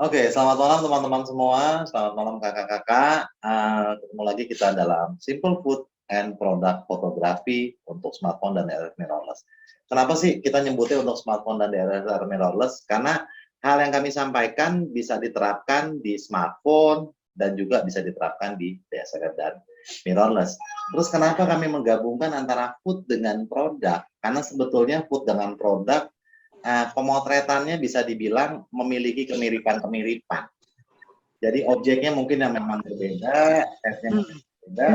Oke, selamat malam teman-teman semua. Selamat malam kakak-kakak. Ketemu lagi kita dalam Simple Food and Product Photography untuk smartphone dan DSLR mirrorless. Kenapa sih kita nyebutnya untuk smartphone dan DSLR mirrorless? Karena hal yang kami sampaikan bisa diterapkan di smartphone dan juga bisa diterapkan di DSLR dan mirrorless. Terus kenapa kami menggabungkan antara food dengan produk? Karena sebetulnya food dengan produk pemotretannya bisa dibilang memiliki kemiripan-kemiripan. Jadi objeknya mungkin yang memang berbeda, setnya berbeda,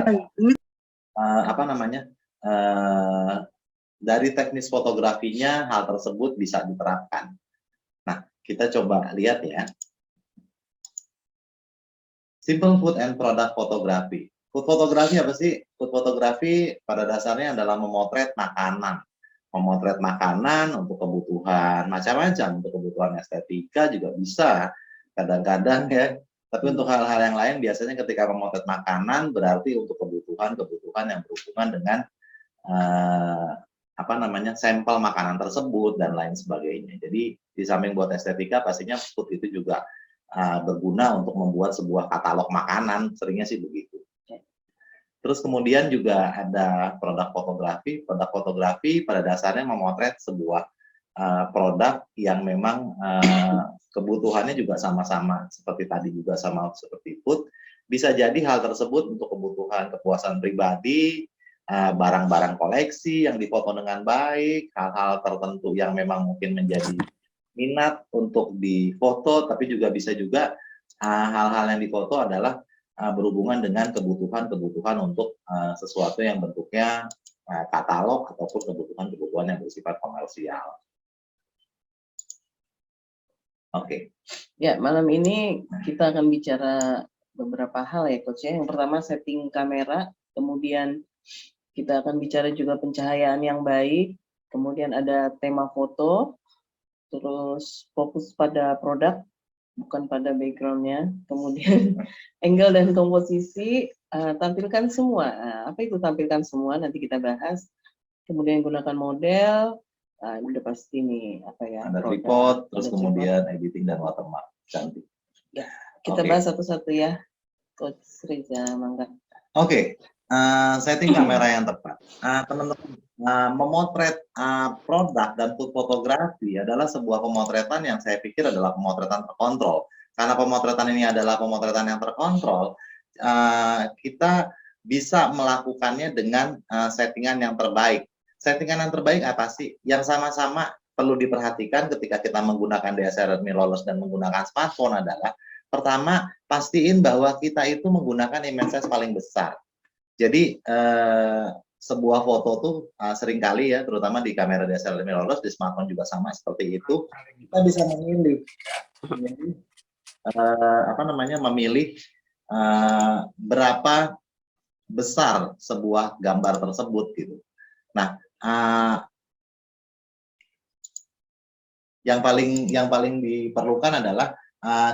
dari teknis fotografinya hal tersebut bisa diterapkan. Nah, kita coba lihat ya. Simple Food and Product Photography. Food photography apa sih? Food photography pada dasarnya adalah memotret makanan. Memotret makanan untuk kebutuhan macam-macam, untuk kebutuhan estetika juga bisa kadang-kadang ya. Tapi untuk hal-hal yang lain biasanya ketika memotret makanan berarti untuk kebutuhan-kebutuhan yang berhubungan dengan sampel makanan tersebut dan lain sebagainya. Jadi di samping buat estetika pastinya food itu juga berguna untuk membuat sebuah katalog makanan, seringnya sih begitu. Terus kemudian juga ada produk fotografi. Produk fotografi pada dasarnya memotret sebuah produk yang memang kebutuhannya juga sama-sama seperti tadi juga sama seperti food. Bisa jadi hal tersebut untuk kebutuhan kepuasan pribadi, barang-barang koleksi yang difoto dengan baik, hal-hal tertentu yang memang mungkin menjadi minat untuk difoto, tapi juga bisa juga hal-hal yang difoto adalah berhubungan dengan kebutuhan-kebutuhan untuk sesuatu yang bentuknya katalog ataupun kebutuhan-kebutuhan yang bersifat komersial. Oke. Ya, malam ini kita akan bicara beberapa hal ya Coach ya. Yang pertama setting kamera, kemudian kita akan bicara juga pencahayaan yang baik, kemudian ada tema foto, terus fokus pada produk, bukan pada backgroundnya, kemudian angle dan komposisi, tampilkan semua. Apa itu tampilkan semua? Nanti kita bahas. Kemudian gunakan model, udah pasti nih apa ya? Ada tripod, terus kemudian editing dan watermark, cantik. Ya, kita bahas satu-satu ya, Coach Reza, mangga. Oke, setting kamera yang tepat. Teman-teman, memotret produk dan food fotografi adalah sebuah pemotretan yang saya pikir adalah pemotretan terkontrol. Karena pemotretan ini adalah pemotretan yang terkontrol, kita bisa melakukannya dengan settingan yang terbaik. Settingan yang terbaik apa sih? Yang sama-sama perlu diperhatikan ketika kita menggunakan DSLR mirrorless dan menggunakan smartphone adalah pertama, pastiin bahwa kita itu menggunakan image size paling besar. Jadi sebuah foto tuh seringkali ya, terutama di kamera DSLR mirrorless, di smartphone juga sama seperti itu. Kita bisa memilih berapa besar sebuah gambar tersebut gitu. Nah, yang paling diperlukan adalah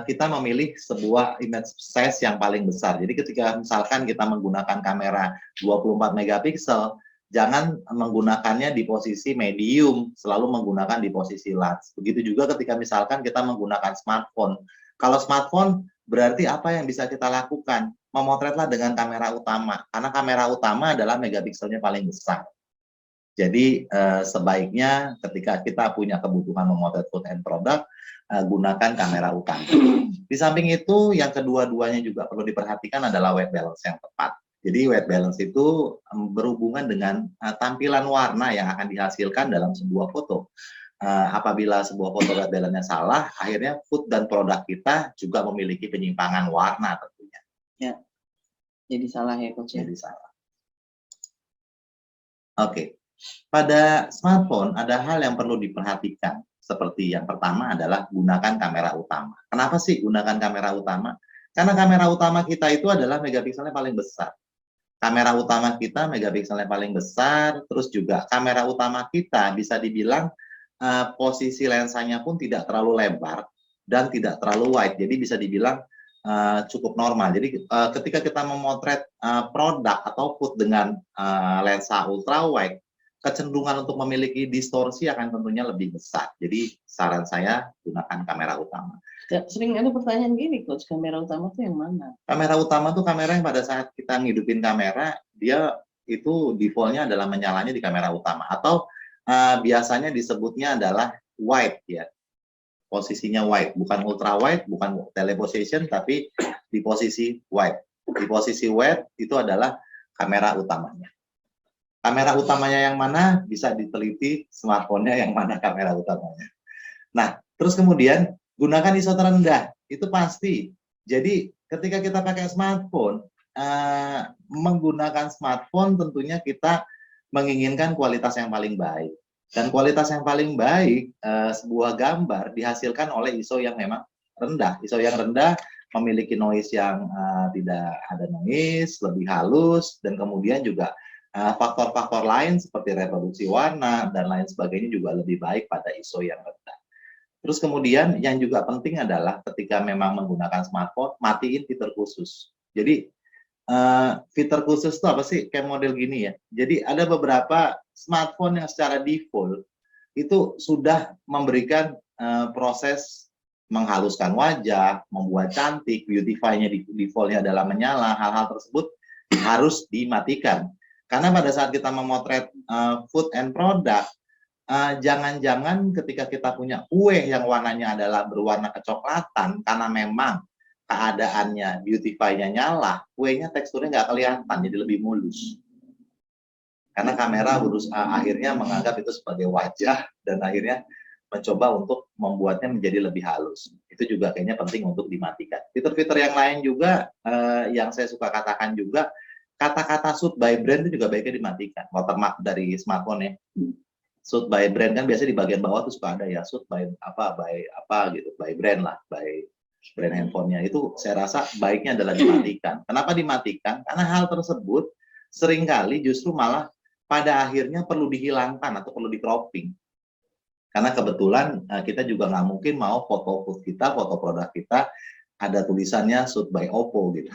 kita memilih sebuah image size yang paling besar. Jadi ketika misalkan kita menggunakan kamera 24 megapiksel, jangan menggunakannya di posisi medium, selalu menggunakan di posisi large. Begitu juga ketika misalkan kita menggunakan smartphone. Kalau smartphone berarti apa yang bisa kita lakukan? Memotretlah dengan kamera utama, karena kamera utama adalah megapikselnya paling besar. Jadi sebaiknya ketika kita punya kebutuhan memotret food and product, gunakan kamera utama. Di samping itu, yang kedua-duanya juga perlu diperhatikan adalah white balance yang tepat. Jadi white balance itu berhubungan dengan tampilan warna yang akan dihasilkan dalam sebuah foto. Apabila sebuah foto white balance-nya salah, akhirnya food dan produk kita juga memiliki penyimpangan warna tentunya. Ya, jadi salah ya Coach. Jadi salah. Oke. Pada smartphone ada hal yang perlu diperhatikan. Seperti yang pertama adalah gunakan kamera utama. Kenapa sih gunakan kamera utama? Karena kamera utama kita itu adalah megapikselnya paling besar. Kamera utama kita megapikselnya paling besar, terus juga kamera utama kita bisa dibilang posisi lensanya pun tidak terlalu lebar dan tidak terlalu wide. Jadi bisa dibilang cukup normal. Jadi ketika kita memotret produk atau food dengan lensa ultra wide, kecenderungan untuk memiliki distorsi akan tentunya lebih besar. Jadi saran saya gunakan kamera utama. Sering ada pertanyaan gini, Coach, kamera utama itu yang mana? Kamera utama tuh kamera yang pada saat kita ngidupin kamera, dia itu default-nya adalah menyalanya di kamera utama. Atau biasanya disebutnya adalah wide ya. Posisinya wide, bukan ultra wide, bukan teleposition, tapi di posisi wide. Di posisi wide itu adalah kamera utamanya. Kamera utamanya yang mana bisa diteliti smartphone-nya yang mana kamera utamanya. Nah, terus kemudian gunakan ISO terendah, itu pasti. Jadi ketika kita pakai smartphone, menggunakan smartphone tentunya kita menginginkan kualitas yang paling baik. Dan kualitas yang paling baik, sebuah gambar dihasilkan oleh ISO yang memang rendah. ISO yang rendah memiliki noise yang tidak ada noise, lebih halus, dan kemudian juga faktor-faktor lain seperti reproduksi warna dan lain sebagainya juga lebih baik pada ISO yang rendah. Terus kemudian yang juga penting adalah ketika memang menggunakan smartphone, matiin fitur khusus. Jadi fitur khusus itu apa sih? Kayak model gini ya. Jadi ada beberapa smartphone yang secara default itu sudah memberikan proses menghaluskan wajah, membuat cantik, beautify-nya default-nya adalah menyala. Hal-hal tersebut harus dimatikan. Karena pada saat kita memotret food and product, jangan-jangan ketika kita punya kue yang warnanya adalah berwarna kecoklatan, karena memang keadaannya beautify-nya nyala, kuenya teksturnya nggak kelihatan, jadi lebih mulus. Karena kamera akhirnya menganggap itu sebagai wajah, dan akhirnya mencoba untuk membuatnya menjadi lebih halus. Itu juga kayaknya penting untuk dimatikan. Fitur-fitur yang lain juga, yang saya suka katakan juga, kata-kata shoot by brand itu juga baiknya dimatikan. Watermark dari smartphone ya. Shoot by brand kan biasanya di bagian bawah tuh suka ada ya, shoot by apa gitu, by brand lah, by brand handphonenya. Itu saya rasa baiknya adalah dimatikan. Kenapa dimatikan? Karena hal tersebut seringkali justru malah pada akhirnya perlu dihilangkan atau perlu di cropping. Karena kebetulan kita juga nggak mungkin mau foto food kita, foto produk kita ada tulisannya shoot by Oppo gitu.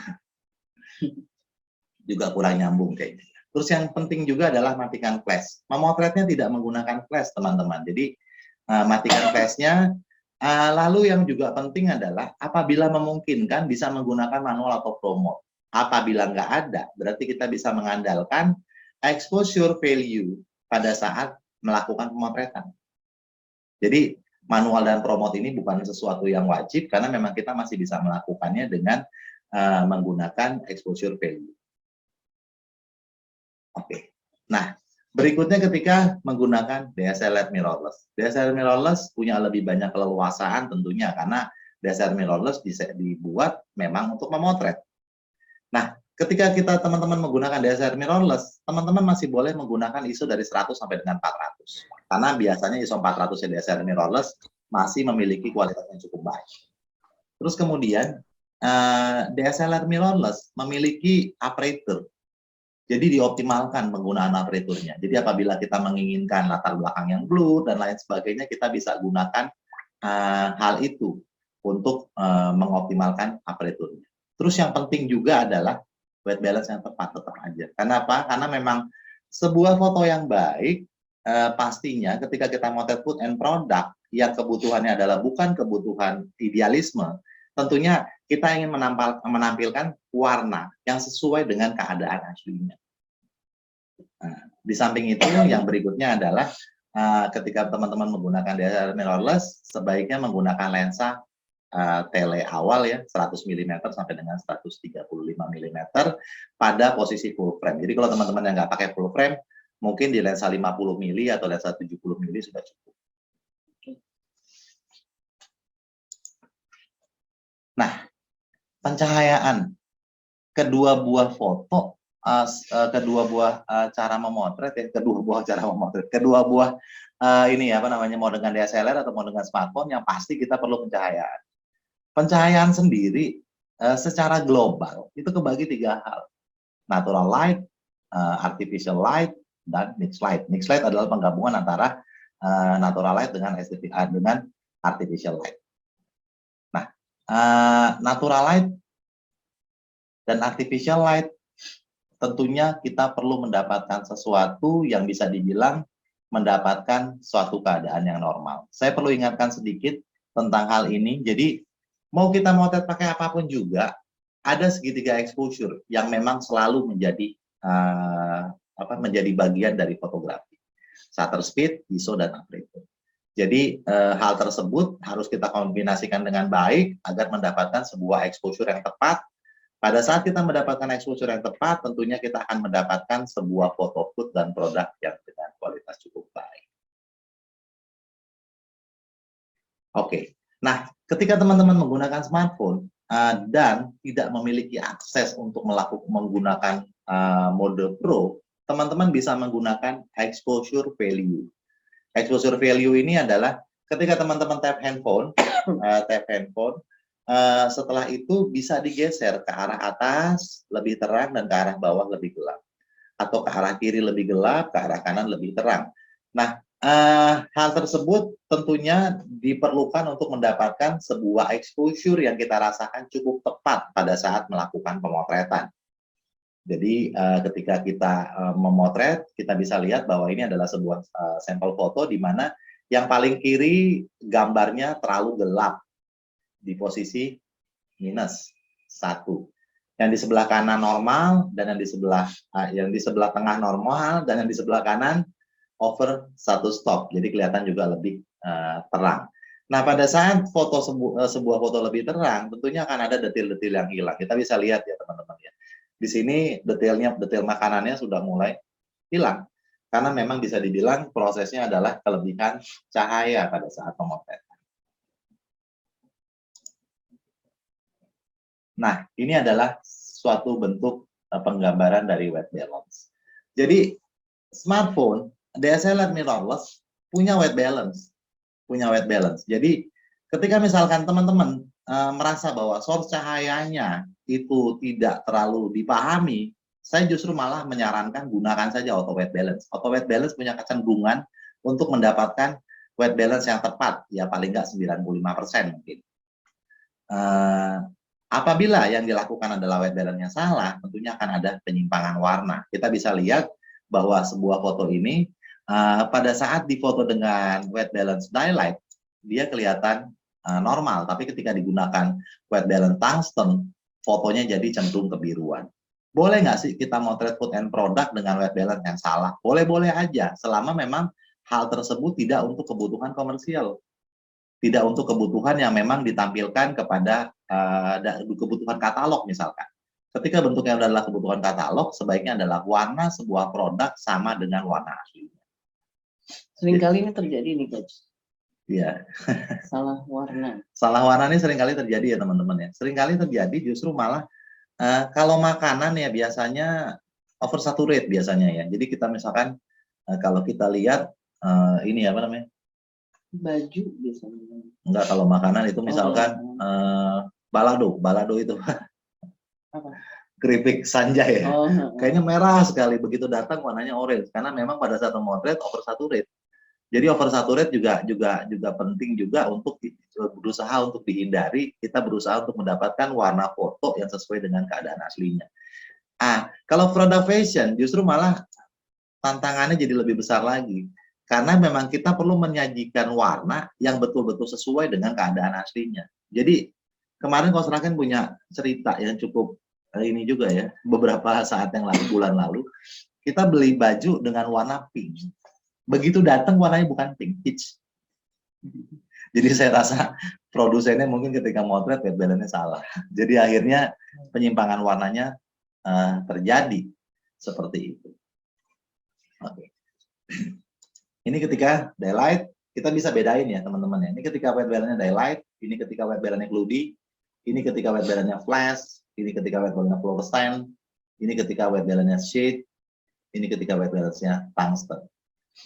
Juga kurang nyambung kayaknya. Terus yang penting juga adalah matikan flash. Memotretnya tidak menggunakan flash, teman-teman. Jadi matikan flashnya. Lalu yang juga penting adalah apabila memungkinkan bisa menggunakan manual atau promote. Apabila nggak ada, berarti kita bisa mengandalkan exposure value pada saat melakukan pemotretan. Jadi manual dan promote ini bukan sesuatu yang wajib karena memang kita masih bisa melakukannya dengan menggunakan exposure value. Oke. Nah, berikutnya ketika menggunakan DSLR mirrorless. DSLR mirrorless punya lebih banyak keleluasaan tentunya karena DSLR mirrorless bisa dibuat memang untuk memotret. Nah, ketika kita teman-teman menggunakan DSLR mirrorless, teman-teman masih boleh menggunakan ISO dari 100 sampai dengan 400. Karena biasanya ISO 400 DSLR mirrorless masih memiliki kualitas yang cukup baik. Terus kemudian DSLR mirrorless memiliki aperture. Jadi dioptimalkan penggunaan aperaturnya. Jadi apabila kita menginginkan latar belakang yang blur dan lain sebagainya, kita bisa gunakan hal itu untuk mengoptimalkan aperaturnya. Terus yang penting juga adalah white balance yang tepat tetap aja. Kenapa? Karena memang sebuah foto yang baik pastinya ketika kita motret food and product yang kebutuhannya adalah bukan kebutuhan idealisme, tentunya kita ingin menampilkan warna yang sesuai dengan keadaan aslinya. Nah, di samping itu yang berikutnya adalah ketika teman-teman menggunakan DSLR mirrorless, sebaiknya menggunakan lensa tele awal ya 100 mm sampai dengan 135 mm pada posisi full frame. Jadi kalau teman-teman yang nggak pakai full frame, mungkin di lensa 50 mm atau lensa 70 mm sudah cukup. Nah, pencahayaan kedua buah foto, kedua buah cara memotret ya, kedua buah ini apa namanya, mau dengan DSLR atau mau dengan smartphone, yang pasti kita perlu pencahayaan. Pencahayaan sendiri secara global itu kebagi 3 hal. Natural light, artificial light, dan mixed light. Mixed light adalah penggabungan antara natural light dengan artificial light. Nah, natural light dan artificial light tentunya kita perlu mendapatkan sesuatu yang bisa dibilang mendapatkan suatu keadaan yang normal. Saya perlu ingatkan sedikit tentang hal ini. Jadi mau kita motret pakai apapun juga, ada segitiga exposure yang memang selalu menjadi menjadi bagian dari fotografi. Shutter speed, ISO, dan aperture. Jadi hal tersebut harus kita kombinasikan dengan baik agar mendapatkan sebuah exposure yang tepat. Pada saat kita mendapatkan exposure yang tepat, tentunya kita akan mendapatkan sebuah foto shoot dan produk yang dengan kualitas cukup baik. Oke, nah ketika teman-teman menggunakan smartphone dan tidak memiliki akses untuk menggunakan mode Pro, teman-teman bisa menggunakan exposure value. Exposure value ini adalah ketika teman-teman tap handphone, setelah itu bisa digeser ke arah atas lebih terang dan ke arah bawah lebih gelap, atau ke arah kiri lebih gelap, ke arah kanan lebih terang. Nah, hal tersebut tentunya diperlukan untuk mendapatkan sebuah exposure yang kita rasakan cukup tepat pada saat melakukan pemotretan. Jadi ketika kita memotret, kita bisa lihat bahwa ini adalah sebuah sampel foto di mana yang paling kiri gambarnya terlalu gelap di posisi -1. Yang di sebelah kanan normal, dan yang di sebelah tengah normal, dan yang di sebelah kanan over 1 stop. Jadi kelihatan juga lebih terang. Nah, pada saat sebuah foto lebih terang, tentunya akan ada detil-detil yang hilang. Kita bisa lihat ya teman-teman ya. Di sini detail makanannya sudah mulai hilang. Karena memang bisa dibilang prosesnya adalah kelebihan cahaya pada saat pemotretan. Nah, ini adalah suatu bentuk penggambaran dari white balance. Jadi, smartphone, DSLR mirrorless, punya white balance. Jadi, ketika misalkan teman-teman merasa bahwa source cahayanya itu tidak terlalu dipahami, saya justru malah menyarankan gunakan saja auto white balance. Auto white balance punya kecenderungan untuk mendapatkan white balance yang tepat, ya paling nggak 95% mungkin. Apabila yang dilakukan adalah white balance-nya salah, tentunya akan ada penyimpangan warna. Kita bisa lihat bahwa sebuah foto ini pada saat difoto dengan white balance daylight, dia kelihatan normal, tapi ketika digunakan white balance tungsten, fotonya jadi cenderung kebiruan. Boleh nggak sih kita motret food and product dengan white balance yang salah? Boleh-boleh aja, selama memang hal tersebut tidak untuk kebutuhan komersial. Tidak untuk kebutuhan yang memang ditampilkan kepada kebutuhan katalog misalkan. Ketika bentuknya adalah kebutuhan katalog, sebaiknya adalah warna sebuah produk sama dengan warna aslinya. Seringkali ini terjadi nih, Coach. Iya. Salah warna. Salah warna ini seringkali terjadi ya teman-teman ya. Seringkali terjadi justru malah kalau makanan ya biasanya oversaturate biasanya ya. Jadi kita misalkan kalau kita lihat ini apa namanya? Baju biasanya. Enggak, kalau makanan itu misalkan balado itu. Apa? Keripik Sanjay ya. Kayaknya merah sekali, begitu datang warnanya orange karena memang pada saat memotret oversaturate. Jadi oversaturate juga penting juga untuk berusaha untuk dihindari. Kita berusaha untuk mendapatkan warna foto yang sesuai dengan keadaan aslinya. Kalau product fashion justru malah tantangannya jadi lebih besar lagi. Karena memang kita perlu menyajikan warna yang betul-betul sesuai dengan keadaan aslinya. Jadi kemarin Coach Raken punya cerita yang cukup ini juga ya, beberapa saat yang lalu, bulan lalu, kita beli baju dengan warna pink. Begitu datang warnanya bukan pink, peach. Jadi saya rasa produsennya mungkin ketika motret white balance-nya salah. Jadi akhirnya penyimpangan warnanya terjadi seperti itu. Oke. Ini ketika daylight, kita bisa bedain ya teman-teman ya. Ini ketika white balance-nya daylight, ini ketika white balance-nya cloudy, ini ketika white balance-nya flash, ini ketika white balance-nya fluorescent, ini ketika white balance-nya shade, ini ketika white balance-nya tungsten.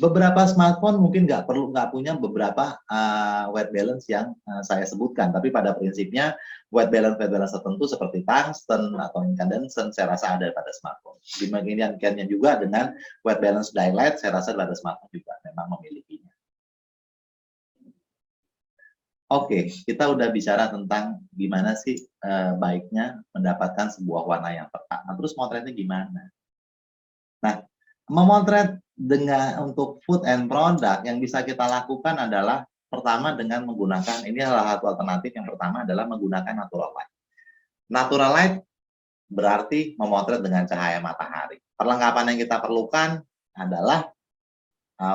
Beberapa smartphone mungkin nggak punya beberapa white balance yang saya sebutkan, tapi pada prinsipnya white balance tertentu seperti tungsten atau incandescent saya rasa ada pada smartphone. Demikiannya juga dengan white balance daylight saya rasa pada smartphone juga memang memilikinya. Oke, kita udah bicara tentang gimana sih baiknya mendapatkan sebuah warna yang tepat. Nah, terus motretnya gimana? Nah, memotret untuk food and product yang bisa kita lakukan adalah pertama dengan menggunakan, ini adalah satu alternatif. Yang pertama adalah menggunakan natural light. Natural light berarti memotret dengan cahaya matahari. Perlengkapan yang kita perlukan adalah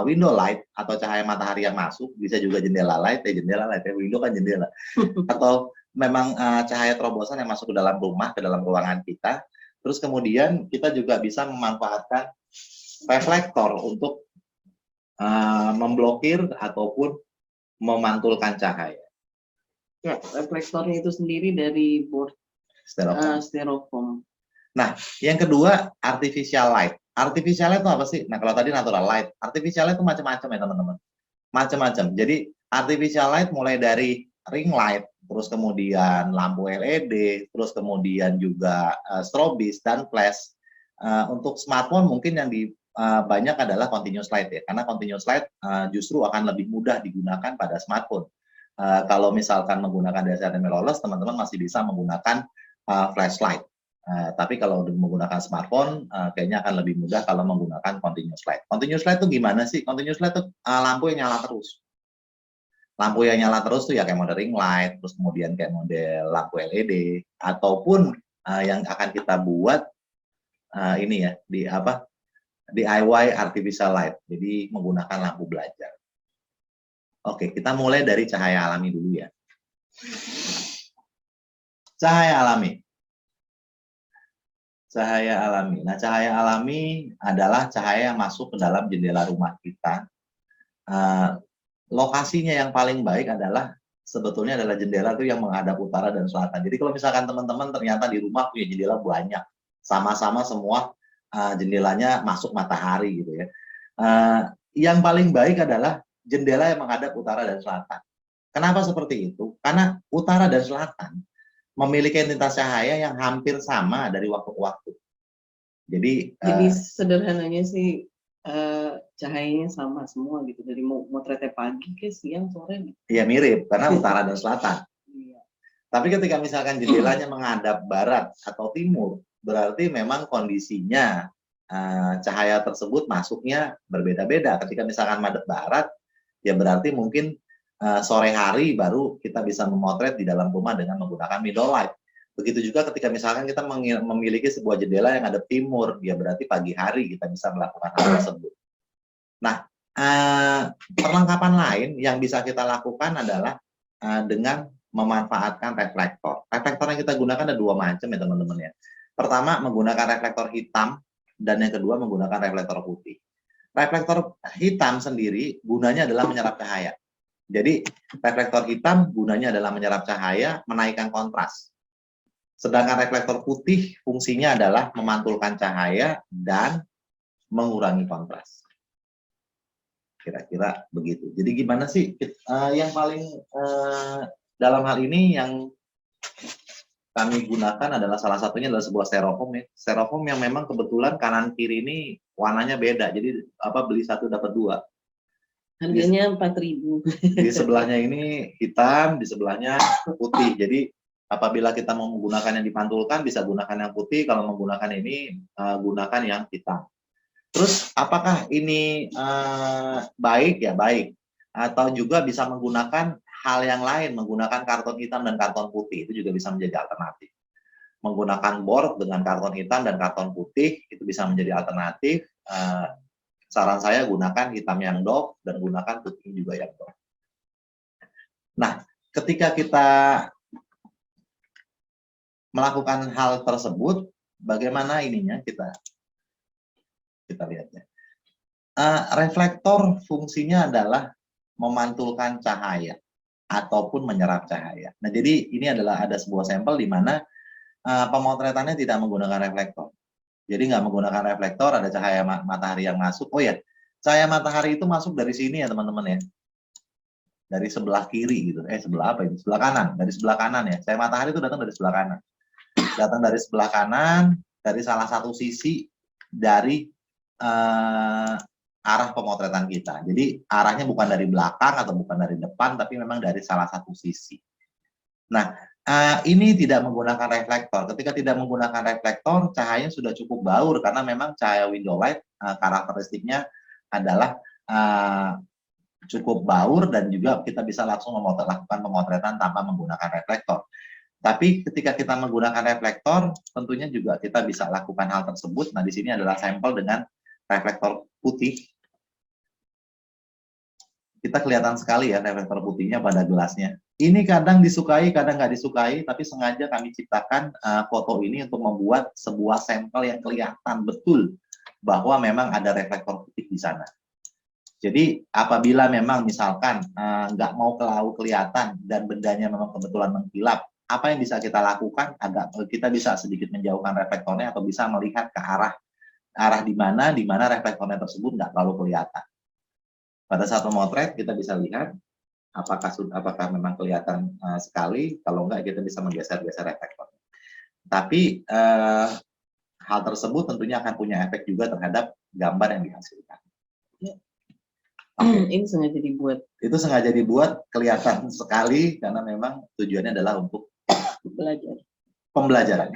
window light atau cahaya matahari yang masuk, bisa juga jendela light ya, window kan jendela, atau memang cahaya terobosan yang masuk ke dalam rumah, ke dalam ruangan kita. Terus kemudian kita juga bisa memanfaatkan reflektor untuk memblokir ataupun memantulkan cahaya. Ya, reflektornya itu sendiri dari board styrofoam. Nah, yang kedua artificial light. Artificial light itu apa sih? Nah, kalau tadi natural light, artificial light itu macam-macam ya teman-teman. Macam-macam. Jadi artificial light mulai dari ring light, terus kemudian lampu LED, terus kemudian juga strobis dan flash. Untuk smartphone mungkin yang banyak adalah continuous light ya, karena continuous light justru akan lebih mudah digunakan pada smartphone. Kalau misalkan menggunakan DSLR mirrorless, teman-teman masih bisa menggunakan flashlight. Tapi kalau menggunakan smartphone, kayaknya akan lebih mudah kalau menggunakan continuous light. Continuous light itu gimana sih? Continuous light itu lampu yang nyala terus. Lampu yang nyala terus tuh ya kayak model ring light, terus kemudian kayak model lampu LED, ataupun yang akan kita buat ini ya, DIY artificial light, jadi menggunakan lampu belajar. Oke, kita mulai dari cahaya alami dulu ya. Cahaya alami. Cahaya alami. Nah, cahaya alami adalah cahaya yang masuk ke dalam jendela rumah kita. Lokasinya yang paling baik adalah sebetulnya adalah jendela itu yang menghadap utara dan selatan. Jadi kalau misalkan teman-teman ternyata di rumah punya jendela banyak, sama-sama semua jendelanya masuk matahari gitu ya. Yang paling baik adalah jendela yang menghadap utara dan selatan. Kenapa seperti itu? Karena utara dan selatan memiliki intensitas cahaya yang hampir sama dari waktu ke waktu. Jadi sederhananya sih cahayanya sama semua gitu, dari motretnya pagi ke siang sore gitu. Iya mirip karena utara dan selatan. Iya. Tapi ketika misalkan jendelanya menghadap barat atau timur, berarti memang kondisinya cahaya tersebut masuknya berbeda-beda. Ketika misalkan madep barat, ya berarti mungkin sore hari baru kita bisa memotret di dalam rumah dengan menggunakan window light. Begitu juga ketika misalkan kita memiliki sebuah jendela yang ada timur, ya berarti pagi hari kita bisa melakukan hal tersebut. Nah, perlengkapan lain yang bisa kita lakukan adalah dengan memanfaatkan reflektor. Reflektor yang kita gunakan ada dua macam ya teman-teman ya. Pertama menggunakan reflektor hitam dan yang kedua menggunakan reflektor putih. Reflektor hitam sendiri gunanya adalah menyerap cahaya. Jadi reflektor hitam gunanya adalah menyerap cahaya, menaikkan kontras. Sedangkan reflektor putih fungsinya adalah memantulkan cahaya dan mengurangi kontras. Kira-kira begitu. Jadi gimana sih yang paling dalam hal ini yang kami gunakan adalah salah satunya adalah sebuah styrofoam ya. Styrofoam yang memang kebetulan kanan kiri ini warnanya beda. Jadi beli satu dapat dua. Harganya 4.000. Di sebelahnya ini hitam, di sebelahnya putih. Jadi apabila kita mau menggunakan yang dipantulkan bisa gunakan yang putih, kalau menggunakan ini gunakan yang hitam. Terus apakah ini baik? Ya baik. Atau juga bisa menggunakan hal yang lain, menggunakan karton hitam dan karton putih, itu juga bisa menjadi alternatif. Menggunakan board dengan karton hitam dan karton putih, itu bisa menjadi alternatif. Saran saya gunakan hitam yang doff dan gunakan putih juga yang doff. Nah, ketika kita melakukan hal tersebut, bagaimana ininya kita lihat ya. Reflektor fungsinya adalah memantulkan cahaya ataupun menyerap cahaya. Nah, jadi ini adalah ada sebuah sampel di mana pemotretannya tidak menggunakan reflektor. Jadi nggak menggunakan reflektor, ada cahaya matahari yang masuk. Oh ya, cahaya matahari itu masuk dari sini ya teman-teman ya. Dari sebelah kiri gitu. Sebelah apa ini? Sebelah kanan. Dari sebelah kanan ya. Cahaya matahari itu datang dari sebelah kanan. Datang dari sebelah kanan, dari salah satu sisi dari arah pemotretan kita. Jadi arahnya bukan dari belakang atau bukan dari depan, tapi memang dari salah satu sisi. Nah, ini tidak menggunakan reflektor. Ketika tidak menggunakan reflektor, cahayanya sudah cukup baur karena memang cahaya window light karakteristiknya adalah cukup baur dan juga kita bisa langsung lakukan pemotretan tanpa menggunakan reflektor. Tapi ketika kita menggunakan reflektor, tentunya juga kita bisa lakukan hal tersebut. Nah, di sini adalah sampel dengan reflektor putih. Kita kelihatan sekali ya reflektor putihnya pada gelasnya. Ini kadang disukai, kadang nggak disukai, tapi sengaja kami ciptakan foto ini untuk membuat sebuah sampel yang kelihatan betul bahwa memang ada reflektor putih di sana. Jadi apabila memang misalkan nggak mau kelihatan dan bendanya memang kebetulan mengkilap, apa yang bisa kita lakukan? Kita bisa sedikit menjauhkan reflektornya atau bisa melihat ke arah di mana reflektornya tersebut nggak terlalu kelihatan. Pada saat memotret kita bisa lihat apakah memang kelihatan sekali, kalau enggak kita bisa menggeser-geser reflektornya. Tapi hal tersebut tentunya akan punya efek juga terhadap gambar yang dihasilkan. Ini sengaja dibuat. Itu sengaja dibuat kelihatan sekali karena memang tujuannya adalah untuk pembelajaran.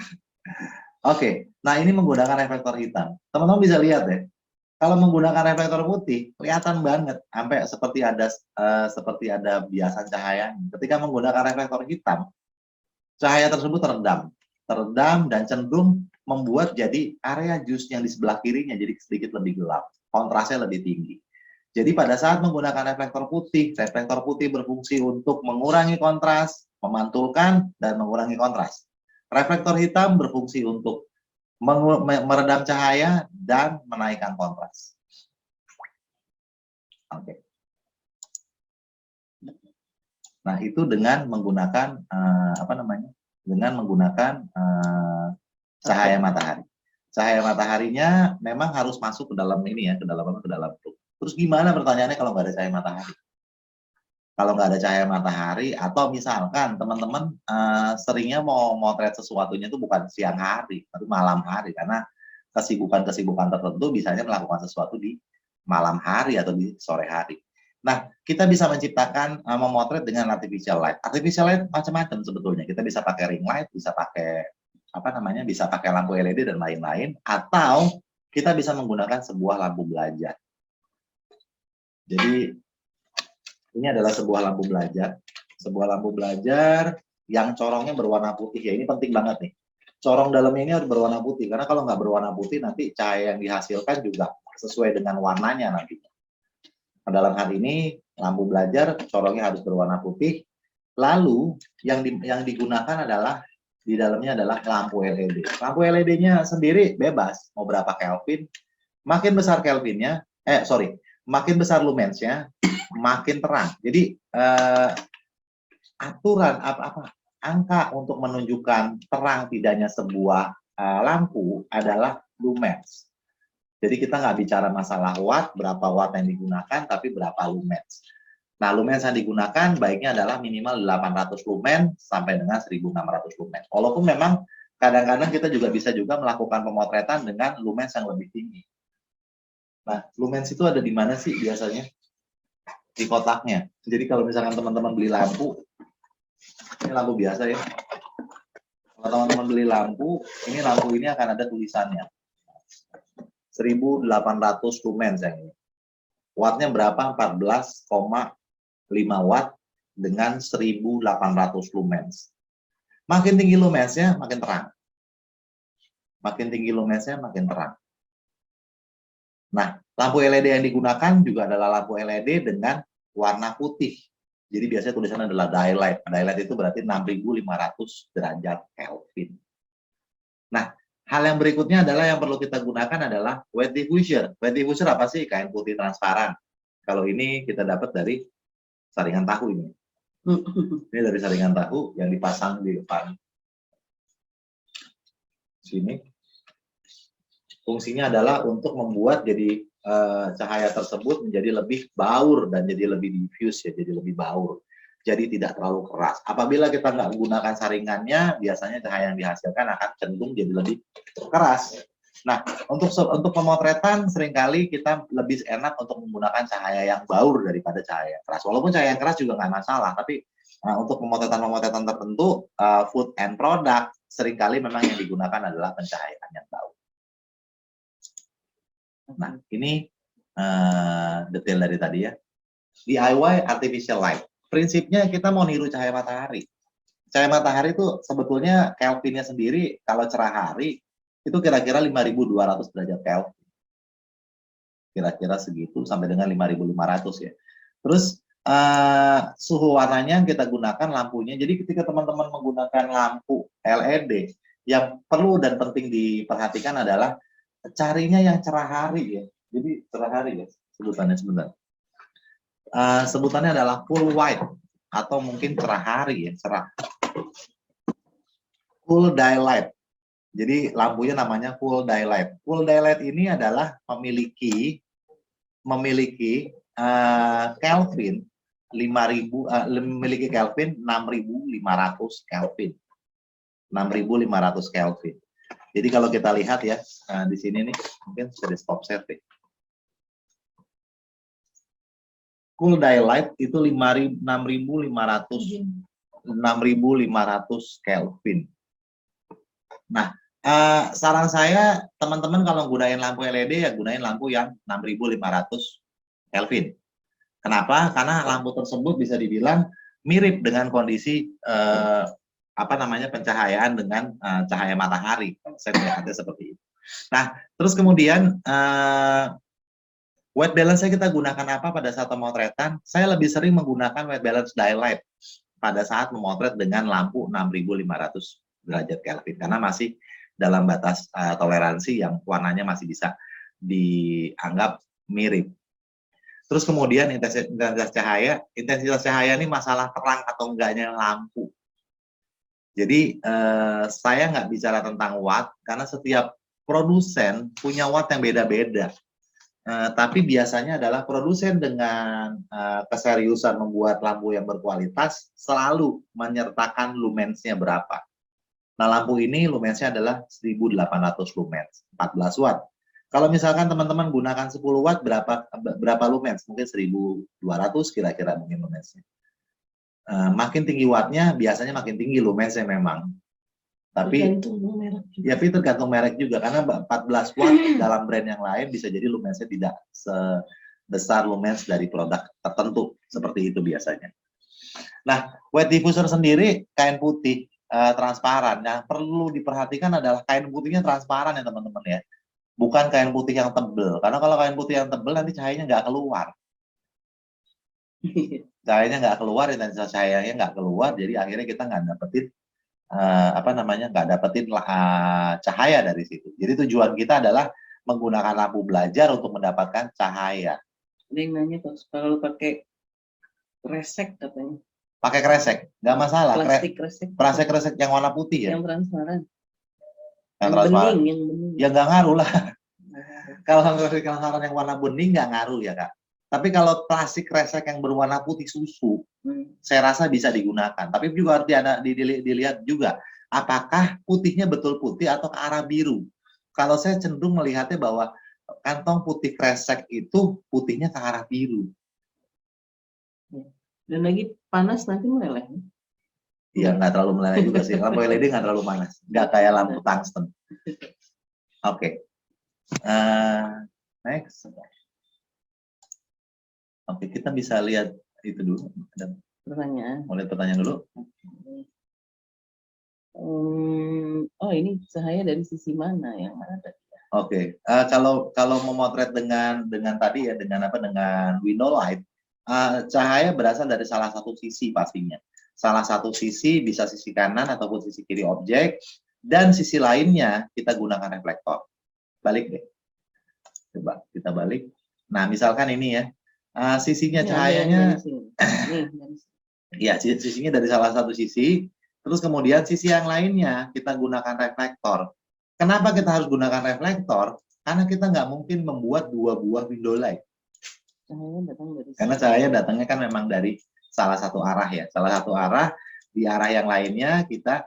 Oke, nah ini menggunakan reflektor hitam. Teman-teman bisa lihat ya, kalau menggunakan reflektor putih kelihatan banget, sampai seperti ada biasan cahaya. Ketika menggunakan reflektor hitam, cahaya tersebut teredam dan cenderung membuat jadi area jus yang di sebelah kirinya jadi sedikit lebih gelap, kontrasnya lebih tinggi. Jadi pada saat menggunakan reflektor putih berfungsi untuk mengurangi kontras, memantulkan, dan mengurangi kontras. Reflektor hitam berfungsi untuk meredam cahaya dan menaikkan kontras. Oke. Nah, itu dengan menggunakan dengan menggunakan cahaya matahari. Cahaya mataharinya memang harus masuk ke dalam ini ya, ke dalam truk. Terus gimana pertanyaannya kalau nggak ada cahaya matahari? Kalau nggak ada cahaya matahari, atau misalkan teman-teman seringnya mau motret sesuatunya itu bukan siang hari, tapi malam hari, karena kesibukan-kesibukan tertentu biasanya melakukan sesuatu di malam hari atau di sore hari. Nah, kita bisa menciptakan memotret dengan artificial light. Artificial light macam-macam sebetulnya. Kita bisa pakai ring light, bisa pakai bisa pakai lampu LED dan lain-lain, atau kita bisa menggunakan sebuah lampu belajar. Jadi ini adalah sebuah lampu belajar yang corongnya berwarna putih ya. Ini penting banget nih. Corong dalamnya ini harus berwarna putih, karena kalau nggak berwarna putih nanti cahaya yang dihasilkan juga sesuai dengan warnanya nantinya. Nah, dalam hal ini lampu belajar corongnya harus berwarna putih. Lalu yang digunakan adalah di dalamnya adalah lampu LED. Lampu LED-nya sendiri bebas mau berapa Kelvin. Makin besar Kelvinnya, makin besar lumensnya, makin terang. Jadi aturan angka untuk menunjukkan terang tidaknya sebuah lampu adalah lumens. Jadi kita nggak bicara masalah watt, berapa watt yang digunakan, tapi berapa lumens. Nah, lumens yang digunakan baiknya adalah minimal 800 lumen sampai dengan 1600 lumen. Walaupun memang kadang-kadang kita juga bisa melakukan pemotretan dengan lumens yang lebih tinggi. Nah, lumens itu ada di mana sih biasanya? Di kotaknya. Jadi kalau misalkan teman-teman beli lampu, ini lampu biasa ya. Kalau teman-teman beli lampu ini akan ada tulisannya. 1800 lumen yang ini. Wattnya berapa? 14,5 watt dengan 1800 lumens. Makin tinggi lumensnya, makin terang. Makin tinggi lumensnya, makin terang. Nah, lampu LED yang digunakan juga adalah lampu LED dengan warna putih. Jadi biasanya tulisannya adalah daylight. Daylight itu berarti 6500 derajat Kelvin. Nah, hal yang berikutnya adalah yang perlu kita gunakan adalah wet diffuser. Wet diffuser apa sih? Kain putih transparan. Kalau ini kita dapat dari saringan tahu ini. Ini dari saringan tahu yang dipasang di depan sini. Fungsinya adalah untuk membuat jadi cahaya tersebut menjadi lebih baur dan jadi lebih diffuse ya, jadi lebih baur. Jadi tidak terlalu keras. Apabila kita nggak menggunakan saringannya, biasanya cahaya yang dihasilkan akan cenderung jadi lebih keras. Nah, untuk pemotretan seringkali kita lebih enak untuk menggunakan cahaya yang baur daripada cahaya yang keras. Walaupun cahaya yang keras juga nggak masalah, tapi untuk pemotretan tertentu, food and product seringkali memang yang digunakan adalah pencahayaan yang baur. Nah, ini detail dari tadi ya. DIY artificial light. Prinsipnya kita mau niru cahaya matahari. Cahaya matahari itu sebetulnya Kelvinnya sendiri kalau cerah hari itu kira-kira 5.200 derajat Kelvin. Kira-kira segitu sampai dengan 5.500 ya. Terus suhu warnanya yang kita gunakan lampunya. Jadi ketika teman-teman menggunakan lampu LED, yang perlu dan penting diperhatikan adalah carinya yang cerah hari ya. Jadi cerah hari ya sebutannya sebentar. Sebutannya adalah full white atau mungkin cerah hari ya, cerah. Full daylight. Jadi lampunya namanya full daylight. Full daylight ini adalah memiliki Kelvin 5.000 memiliki Kelvin 6.500 Kelvin. 6.500 Kelvin. Jadi kalau kita lihat ya di sini nih mungkin bisa di stop setting. Full daylight itu 6.500 Kelvin. Nah, saran saya teman-teman kalau gunain lampu LED ya gunain lampu yang 6.500 Kelvin. Kenapa? Karena lampu tersebut bisa dibilang mirip dengan kondisi pencahayaan dengan cahaya matahari. Saya melihatnya seperti itu. Nah, terus kemudian white balance kita gunakan apa pada saat pemotretan? Saya lebih sering menggunakan white balance daylight pada saat memotret dengan lampu 6.500 derajat Kelvin karena masih dalam batas toleransi yang warnanya masih bisa dianggap mirip. Terus kemudian intensitas cahaya ini masalah terang atau enggaknya lampu. Jadi saya nggak bicara tentang watt karena setiap produsen punya watt yang beda-beda. Tapi biasanya adalah produsen dengan keseriusan membuat lampu yang berkualitas selalu menyertakan lumensnya berapa. Nah, lampu ini lumensnya adalah 1.800 lumens, 14 watt. Kalau misalkan teman-teman gunakan 10 watt, berapa lumens? Mungkin 1.200 kira-kira mungkin lumensnya. Makin tinggi wattnya, biasanya makin tinggi lumensnya memang. Tapi ya tergantung merek juga, karena 14 watt dalam brand yang lain bisa jadi lumensnya tidak sebesar lumens dari produk tertentu, seperti itu biasanya. Nah, white diffuser sendiri kain putih transparan. Yang perlu diperhatikan adalah kain putihnya transparan ya teman-teman ya. Bukan kain putih yang tebel. Karena kalau kain putih yang tebel nanti cahayanya nggak keluar. Cahayanya nggak keluar, intensitas cahayanya nggak keluar. Jadi akhirnya kita nggak dapetin nggak dapetin cahaya dari situ. Jadi tujuan kita adalah menggunakan lampu belajar untuk mendapatkan cahaya. Ada yang nanya kalau pakai kresek katanya. Pakai kresek, nggak masalah. Plastik kresek yang warna putih ya. Yang transparan. Yang transparan. Bening. Ya nggak ngaruh lah. Kalau kresek transparan yang warna bening nggak ngaruh ya kak. Tapi kalau plastik kresek yang berwarna putih susu, saya rasa bisa digunakan. Tapi juga harus dilihat juga, apakah putihnya betul putih atau ke arah biru. Kalau saya cenderung melihatnya bahwa kantong putih kresek itu putihnya ke arah biru. Dan lagi panas nanti meleleh. Iya, nggak terlalu meleleh juga sih. Lampu LED nggak terlalu panas. Nggak kayak lampu tungsten. Oke. Next. Oke, kita bisa lihat itu dulu. Ada pertanyaan. Mulai pertanyaan dulu. Oh, ini cahaya dari sisi mana yang ada? Oke. Kalau memotret dengan tadi ya dengan window light, cahaya berasal dari salah satu sisi pastinya. Salah satu sisi bisa sisi kanan ataupun sisi kiri objek, dan sisi lainnya kita gunakan reflektor. Balik deh. Coba kita balik. Nah, misalkan ini ya. Sisinya cahayanya, ya sisinya dari salah satu sisi, terus kemudian sisi yang lainnya kita gunakan reflektor. Kenapa kita harus gunakan reflektor? Karena kita nggak mungkin membuat dua buah window light. Karena cahaya datangnya kan memang dari salah satu arah ya, salah satu arah, di arah yang lainnya kita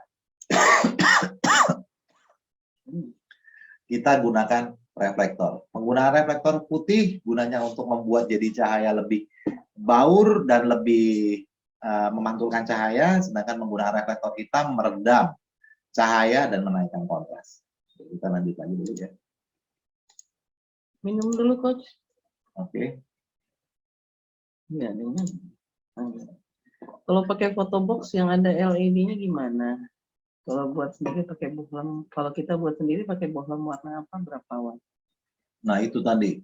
gunakan reflektor. Penggunaan reflektor putih gunanya untuk membuat jadi cahaya lebih baur dan lebih memantulkan cahaya, sedangkan menggunakan reflektor hitam meredam cahaya dan menaikkan kontras. Kita lanjut lagi dulu ya. Minum dulu, Coach. Oke. Ya, dengan. Kalau pakai photo box yang ada LED-nya gimana? Kalau buat sendiri pakai bohlam, kalau kita buat sendiri pakai bohlam warna apa, berapa watt? Nah, itu tadi.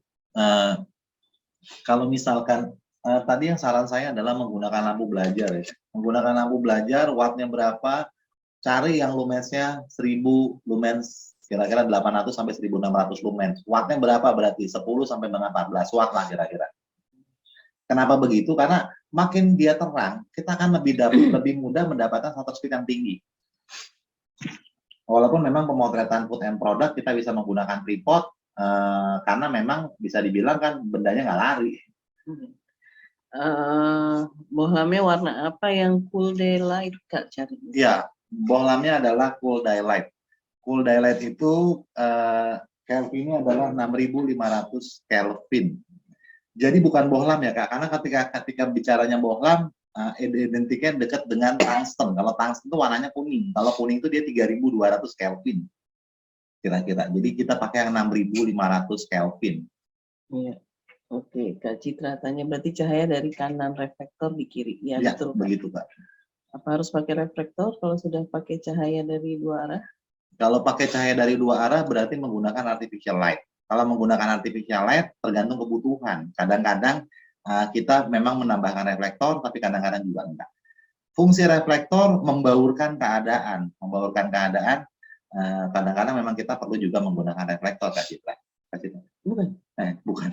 Kalau misalkan tadi yang saran saya adalah menggunakan lampu belajar ya. Menggunakan lampu belajar, wattnya berapa, cari yang lumensnya 1000 lumens, kira-kira 800 sampai 1600 lumens. Wattnya berapa berarti? 10 sampai dengan 14 watt lah kira-kira. Kenapa begitu? Karena makin dia terang, kita akan lebih mudah mendapatkan shutter speed yang tinggi. Walaupun memang pemotretan food and product kita bisa menggunakan tripod, karena memang bisa dibilang kan bendanya nggak lari. Bohlamnya warna apa yang cool daylight Kak cari? Iya, bohlamnya adalah cool daylight. Cool daylight itu Kelvinnya adalah 6500 Kelvin. Jadi bukan bohlam ya Kak, karena ketika bicaranya bohlam, identiknya dekat dengan tungsten. Kalau tungsten itu warnanya kuning, kalau kuning itu dia 3200 Kelvin kira-kira. Jadi kita pakai yang 6500 Kelvin. Iya. Oke, Kak Citra tanya berarti cahaya dari kanan, reflektor di kiri. Ya, Ya, betul, Kak. begitu Kak. Apa harus pakai reflektor kalau sudah pakai cahaya dari dua arah? Kalau pakai cahaya dari dua arah berarti menggunakan artificial light. Kalau menggunakan artificial light tergantung kebutuhan. Kadang-kadang kita memang menambahkan reflektor, tapi kadang-kadang juga enggak. Fungsi reflektor membaurkan keadaan. Kadang-kadang memang kita perlu juga menggunakan reflektor, Kak Citra. Bukan. Bukan.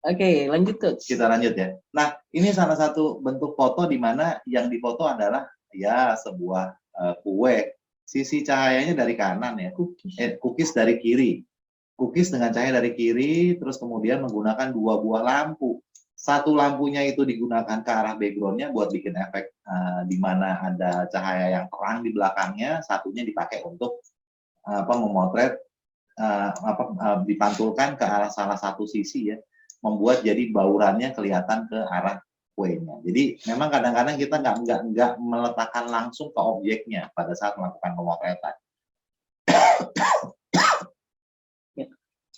Oke, lanjut Coach. Kita lanjut ya. Nah, ini salah satu bentuk foto di mana yang difoto adalah ya sebuah kue. Sisi cahayanya dari kanan ya, cookies dari kiri. Cookies dengan cahaya dari kiri, terus kemudian menggunakan dua buah lampu. Satu lampunya itu digunakan ke arah backgroundnya buat bikin efek di mana ada cahaya yang terang di belakangnya, satunya dipakai untuk memotret dipantulkan ke arah salah satu sisi ya, membuat jadi baurannya kelihatan ke arah kuenya. Jadi memang kadang-kadang kita nggak meletakkan langsung ke objeknya pada saat melakukan pemotretan.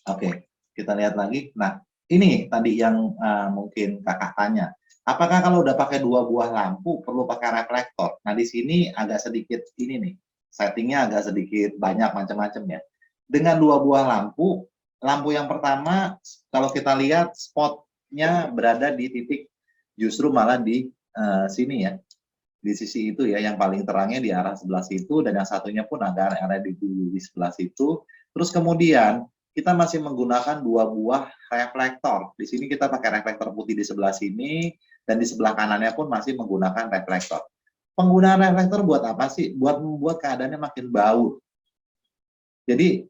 Oke, kita lihat lagi. Nah, ini tadi yang mungkin kakak tanya. Apakah kalau udah pakai dua buah lampu perlu pakai reflektor? Nah, di sini agak sedikit ini nih, settingnya agak sedikit banyak macam-macam ya. Dengan dua buah lampu, lampu yang pertama kalau kita lihat spotnya berada di titik justru malah di sini ya, di sisi itu ya, yang paling terangnya di arah sebelah situ dan yang satunya pun ada di sebelah situ. Terus kemudian kita masih menggunakan dua buah reflektor. Di sini kita pakai reflektor putih di sebelah sini dan di sebelah kanannya pun masih menggunakan reflektor. Penggunaan reflektor buat apa sih? Buat membuat keadaannya makin baur. Jadi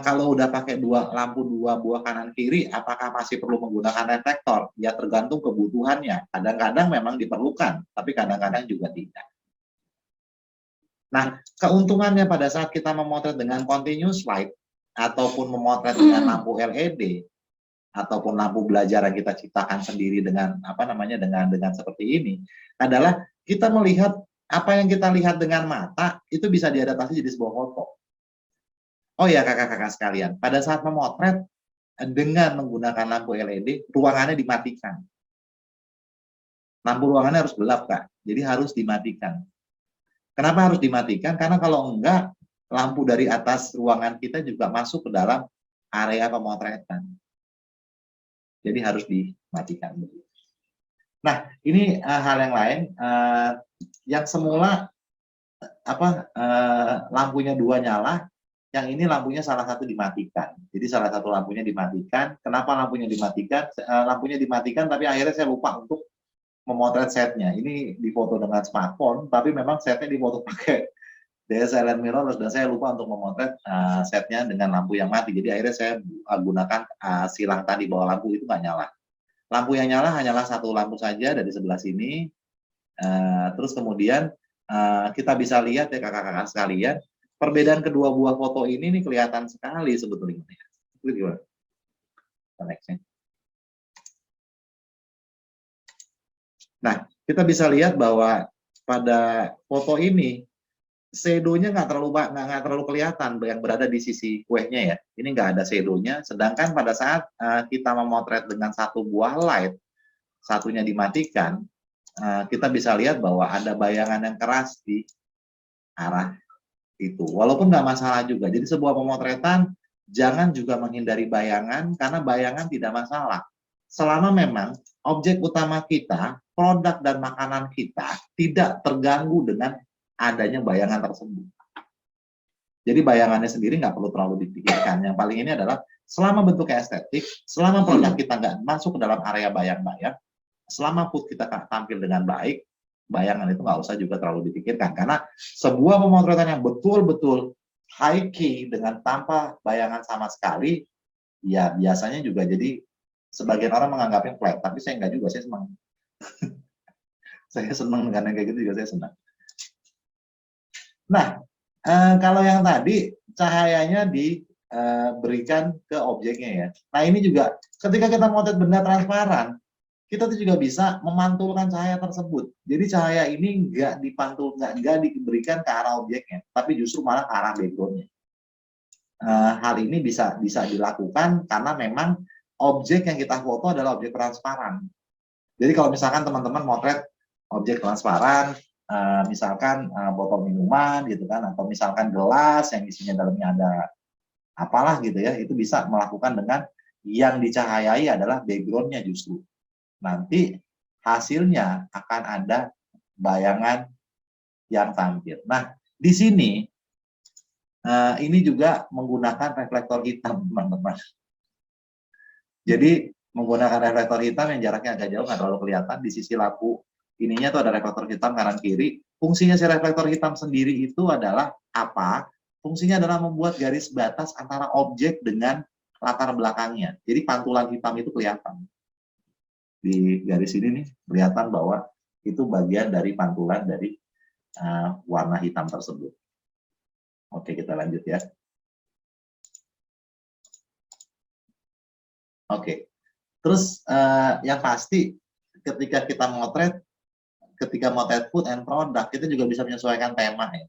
kalau udah pakai dua buah kanan kiri, apakah masih perlu menggunakan reflektor? Ya tergantung kebutuhannya. Kadang-kadang memang diperlukan, tapi kadang-kadang juga tidak. Nah, keuntungannya pada saat kita memotret dengan continuous light ataupun memotret dengan lampu LED ataupun lampu belajar yang kita ciptakan sendiri dengan dengan seperti ini adalah kita melihat apa yang kita lihat dengan mata itu bisa diadaptasi jadi sebuah foto. Oh ya kakak-kakak sekalian, pada saat memotret dengan menggunakan lampu LED, ruangannya dimatikan. Lampu ruangannya harus gelap Kak, jadi harus dimatikan. Kenapa harus dimatikan? Karena kalau enggak, lampu dari atas ruangan kita juga masuk ke dalam area pemotretan. Jadi harus dimatikan. Nah, ini hal yang lain. Yang semula lampunya dua nyala, yang ini lampunya salah satu dimatikan. Jadi salah satu lampunya dimatikan. Kenapa lampunya dimatikan? Lampunya dimatikan, tapi akhirnya saya lupa untuk memotret setnya. Ini difoto dengan smartphone, tapi memang setnya difoto pakai DSLR mirrorless dan saya lupa untuk memotret setnya dengan lampu yang mati. Jadi akhirnya saya gunakan silang tadi bahwa lampu itu nggak nyala. Lampu yang nyala hanyalah satu lampu saja dari sebelah sini. Terus kemudian kita bisa lihat ya kakak-kakak sekalian, perbedaan kedua buah foto ini nih kelihatan sekali sebetulnya. Itu gimana? Nah, kita bisa lihat bahwa pada foto ini shadow-nya nggak terlalu kelihatan yang berada di sisi kuehnya ya. Ini nggak ada shadow-nya. Sedangkan pada saat kita memotret dengan satu buah light, satunya dimatikan, kita bisa lihat bahwa ada bayangan yang keras di arah itu. Walaupun nggak masalah juga. Jadi sebuah pemotretan jangan juga menghindari bayangan karena bayangan tidak masalah. Selama memang objek utama kita, produk dan makanan kita tidak terganggu dengan adanya bayangan tersebut. Jadi bayangannya sendiri nggak perlu terlalu dipikirkan. Yang paling ini adalah selama bentuknya estetik, selama produk kita nggak masuk ke dalam area bayang-bayang, selama food kita tampil dengan baik, bayangan itu nggak usah juga terlalu dipikirkan. Karena sebuah pemotretan yang betul-betul high key dengan tanpa bayangan sama sekali, ya biasanya juga jadi sebagian orang menganggapnya flat, tapi saya nggak juga, saya senang. Saya senang dengan yang kayak gitu juga, saya senang. Nah, kalau yang tadi cahayanya diberikan ke objeknya ya. Nah ini juga ketika kita motret benda transparan, kita tuh juga bisa memantulkan cahaya tersebut. Jadi cahaya ini nggak diberikan ke arah objeknya, tapi justru malah ke arah backgroundnya. Hal ini bisa dilakukan karena memang objek yang kita foto adalah objek transparan. Jadi kalau misalkan teman-teman motret objek transparan, misalkan botol minuman gitu kan, atau misalkan gelas yang isinya dalamnya ada apalah gitu ya, itu bisa melakukan dengan yang dicahayai adalah backgroundnya justru. Nanti hasilnya akan ada bayangan yang tampil. Nah, di sini ini juga menggunakan reflektor hitam, teman-teman. Jadi menggunakan reflektor hitam yang jaraknya agak jauh, nggak terlalu kelihatan di sisi lampu. Ininya tuh ada reflektor hitam kanan kiri. Fungsinya si reflektor hitam sendiri itu adalah apa? Fungsinya adalah membuat garis batas antara objek dengan latar belakangnya. Jadi pantulan hitam itu kelihatan. Di garis ini nih kelihatan bahwa itu bagian dari pantulan dari warna hitam tersebut. Oke, kita lanjut ya. Oke. Terus yang pasti ketika kita motret food and product, kita juga bisa menyesuaikan tema ya.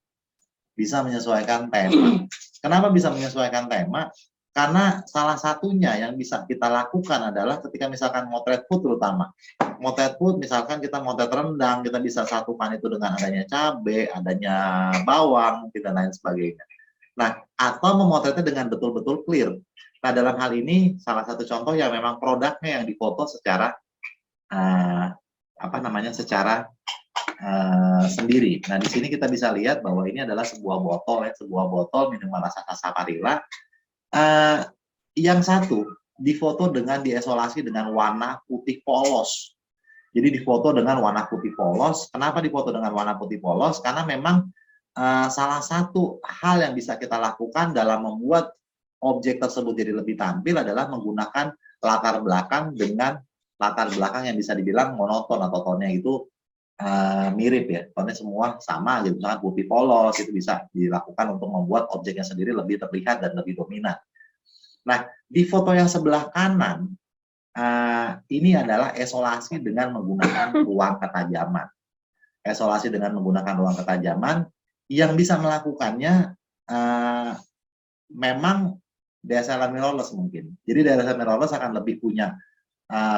Bisa menyesuaikan tema. Kenapa bisa menyesuaikan tema? Karena salah satunya yang bisa kita lakukan adalah ketika misalkan motret food terutama. Motret food misalkan kita motret rendang, kita bisa satukan itu dengan adanya cabai, adanya bawang, dan lain sebagainya. Nah, atau memotretnya dengan betul-betul clear. Nah, dalam hal ini salah satu contoh yang memang produknya yang difoto secara secara sendiri. Nah, di sini kita bisa lihat bahwa ini adalah sebuah botol minuman rasa sarsaparilla. Yang satu difoto dengan diisolasi dengan warna putih polos. Jadi difoto dengan warna putih polos. Kenapa difoto dengan warna putih polos? Karena memang salah satu hal yang bisa kita lakukan dalam membuat objek tersebut jadi lebih tampil adalah menggunakan latar belakang dengan latar belakang yang bisa dibilang monoton atau tonnya itu mirip ya, tonnya semua sama gitu, misalkan putih polos, itu bisa dilakukan untuk membuat objeknya sendiri lebih terlihat dan lebih dominan. Nah, di foto yang sebelah kanan, ini adalah esolasi dengan menggunakan ruang ketajaman. Esolasi dengan menggunakan ruang ketajaman, yang bisa melakukannya memang DSLR mirrorless mungkin. Jadi DSLR mirrorless akan lebih punya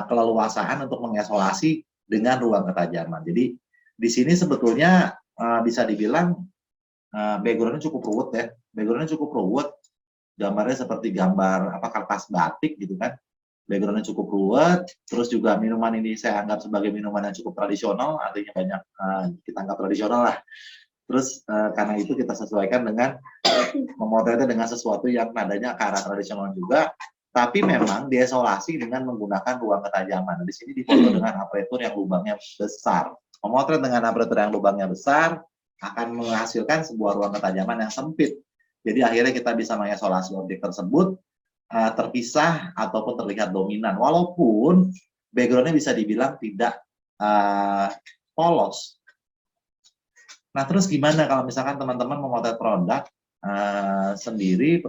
keleluasaan untuk mengesolasi dengan ruang ketajaman. Jadi di sini sebetulnya bisa dibilang background-nya cukup ruwet ya. Background-nya cukup ruwet. Gambarnya seperti gambar kertas batik gitu kan. Background-nya cukup ruwet. Terus juga minuman ini saya anggap sebagai minuman yang cukup tradisional, artinya banyak kita anggap tradisional lah. Terus karena itu kita sesuaikan dengan memotretnya dengan sesuatu yang nadanya ke arah tradisional juga, tapi memang diesolasi dengan menggunakan ruang ketajaman. Di sini difoto dengan aperture yang lubangnya besar. Memotret dengan aperture yang lubangnya besar akan menghasilkan sebuah ruang ketajaman yang sempit. Jadi akhirnya kita bisa mengisolasi objek tersebut terpisah ataupun terlihat dominan. Walaupun background-nya bisa dibilang tidak polos. Nah, terus gimana kalau misalkan teman-teman memotret produknya sendiri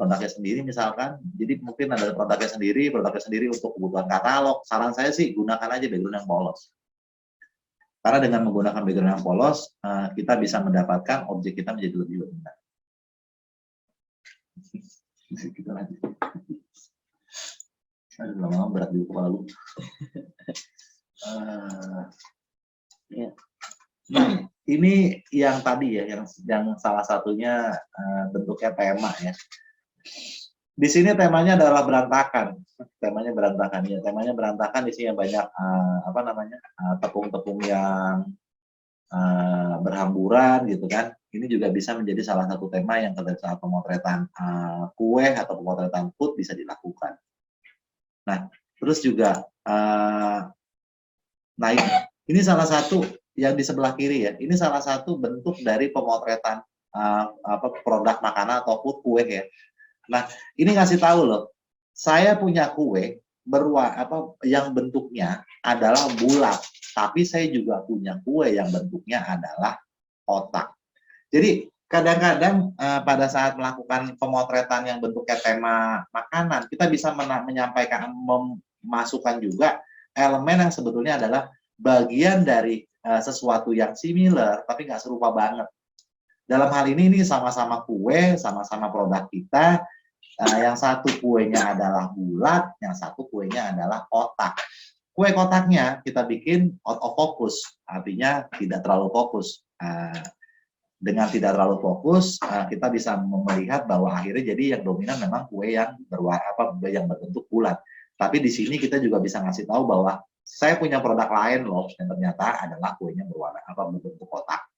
misalkan, jadi mungkin ada produknya sendiri untuk kebutuhan katalog. Saran saya sih gunakan aja background yang polos. Karena dengan menggunakan background yang polos, kita bisa mendapatkan objek kita menjadi lebih dominan. Kita lanjut. Aduh, lama-lama berat di kepala lu. Ya. Nah, ini yang tadi ya, yang salah satunya bentuknya tema ya. Di sini temanya adalah berantakan. Temanya berantakan ya. Temanya berantakan, di sini banyak tepung-tepung yang berhamburan gitu kan. Ini juga bisa menjadi salah satu tema yang pada saat pemotretan kue atau pemotretan food bisa dilakukan. Nah, terus juga ini salah satu yang di sebelah kiri ya. Ini salah satu bentuk dari pemotretan produk makanan atau food kue ya. Nah, ini ngasih tahu loh. Saya punya kue yang bentuknya adalah bulat, tapi saya juga punya kue yang bentuknya adalah kotak. Jadi kadang-kadang pada saat melakukan pemotretan yang bentuknya tema makanan, kita bisa menyampaikan, memasukkan juga elemen yang sebetulnya adalah bagian dari sesuatu yang similar, tapi nggak serupa banget. Dalam hal ini sama-sama kue, sama-sama produk kita. Yang satu kuenya adalah bulat, yang satu kuenya adalah kotak. Kue kotaknya kita bikin out of focus, artinya tidak terlalu fokus. Dengan tidak terlalu fokus, kita bisa melihat bahwa akhirnya jadi yang dominan memang kue yang yang berbentuk bulat. Tapi di sini kita juga bisa ngasih tahu bahwa saya punya produk lain loh, yang ternyata adalah kuenya berbentuk kotak.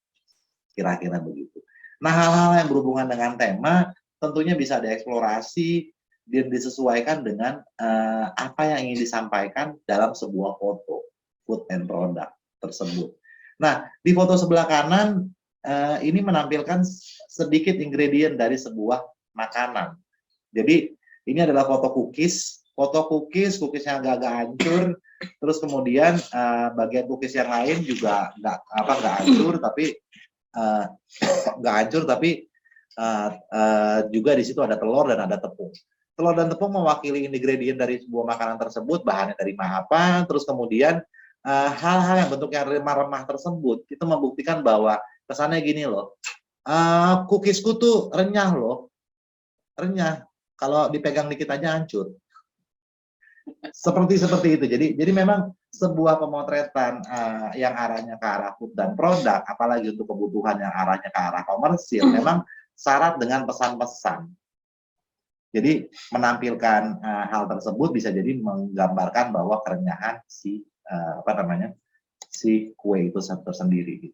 Kira-kira begitu. Nah, hal-hal yang berhubungan dengan tema tentunya bisa dieksplorasi dan disesuaikan dengan apa yang ingin disampaikan dalam sebuah foto food and product tersebut. Nah, di foto sebelah kanan ini menampilkan sedikit ingredient dari sebuah makanan. Jadi ini adalah foto cookies. Foto cookiesnya agak-agak hancur. Terus kemudian bagian cookies yang lain juga nggak hancur, tapi juga di situ ada telur dan ada tepung. Telur dan tepung mewakili ingredient dari sebuah makanan tersebut, bahannya dari apa, terus kemudian hal-hal yang bentuknya remah-remah tersebut, itu membuktikan bahwa kesannya gini loh, cookiesku tuh renyah loh, renyah, kalau dipegang dikit aja hancur. Seperti itu. Jadi memang sebuah pemotretan yang arahnya ke arah food dan produk, apalagi untuk kebutuhan yang arahnya ke arah komersil, memang syarat dengan pesan-pesan. Jadi menampilkan hal tersebut bisa jadi menggambarkan bahwa kerenyahan si kue itu tersendiri.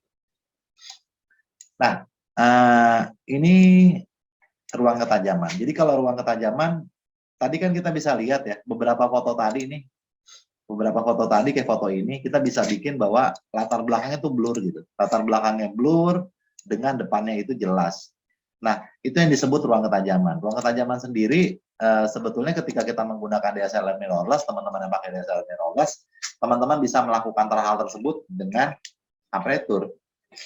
Nah, ini ruang ketajaman. Jadi kalau ruang ketajaman, tadi kan kita bisa lihat ya, beberapa foto tadi kayak foto ini, kita bisa bikin bahwa latar belakangnya tuh blur gitu. Latar belakangnya blur, dengan depannya itu jelas. Nah, itu yang disebut ruang ketajaman. Ruang ketajaman sendiri, sebetulnya ketika kita menggunakan DSLR mirrorless, teman-teman yang pakai DSLR mirrorless, teman-teman bisa melakukan hal tersebut dengan aperture.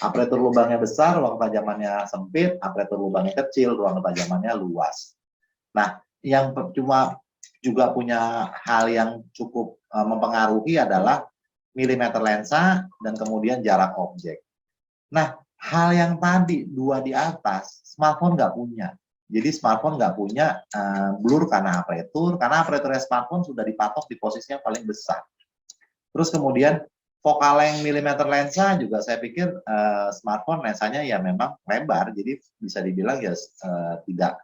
Aperture lubangnya besar, ruang ketajamannya sempit, aperture lubangnya kecil, ruang ketajamannya luas. Nah, yang cuma juga punya hal yang cukup mempengaruhi adalah milimeter lensa dan kemudian jarak objek. Nah, hal yang tadi dua di atas, smartphone nggak punya. Jadi smartphone nggak punya blur karena aperture smartphone sudah dipatok di posisi yang paling besar. Terus kemudian focal length milimeter lensa juga saya pikir smartphone lensanya ya memang lebar, jadi bisa dibilang ya tidak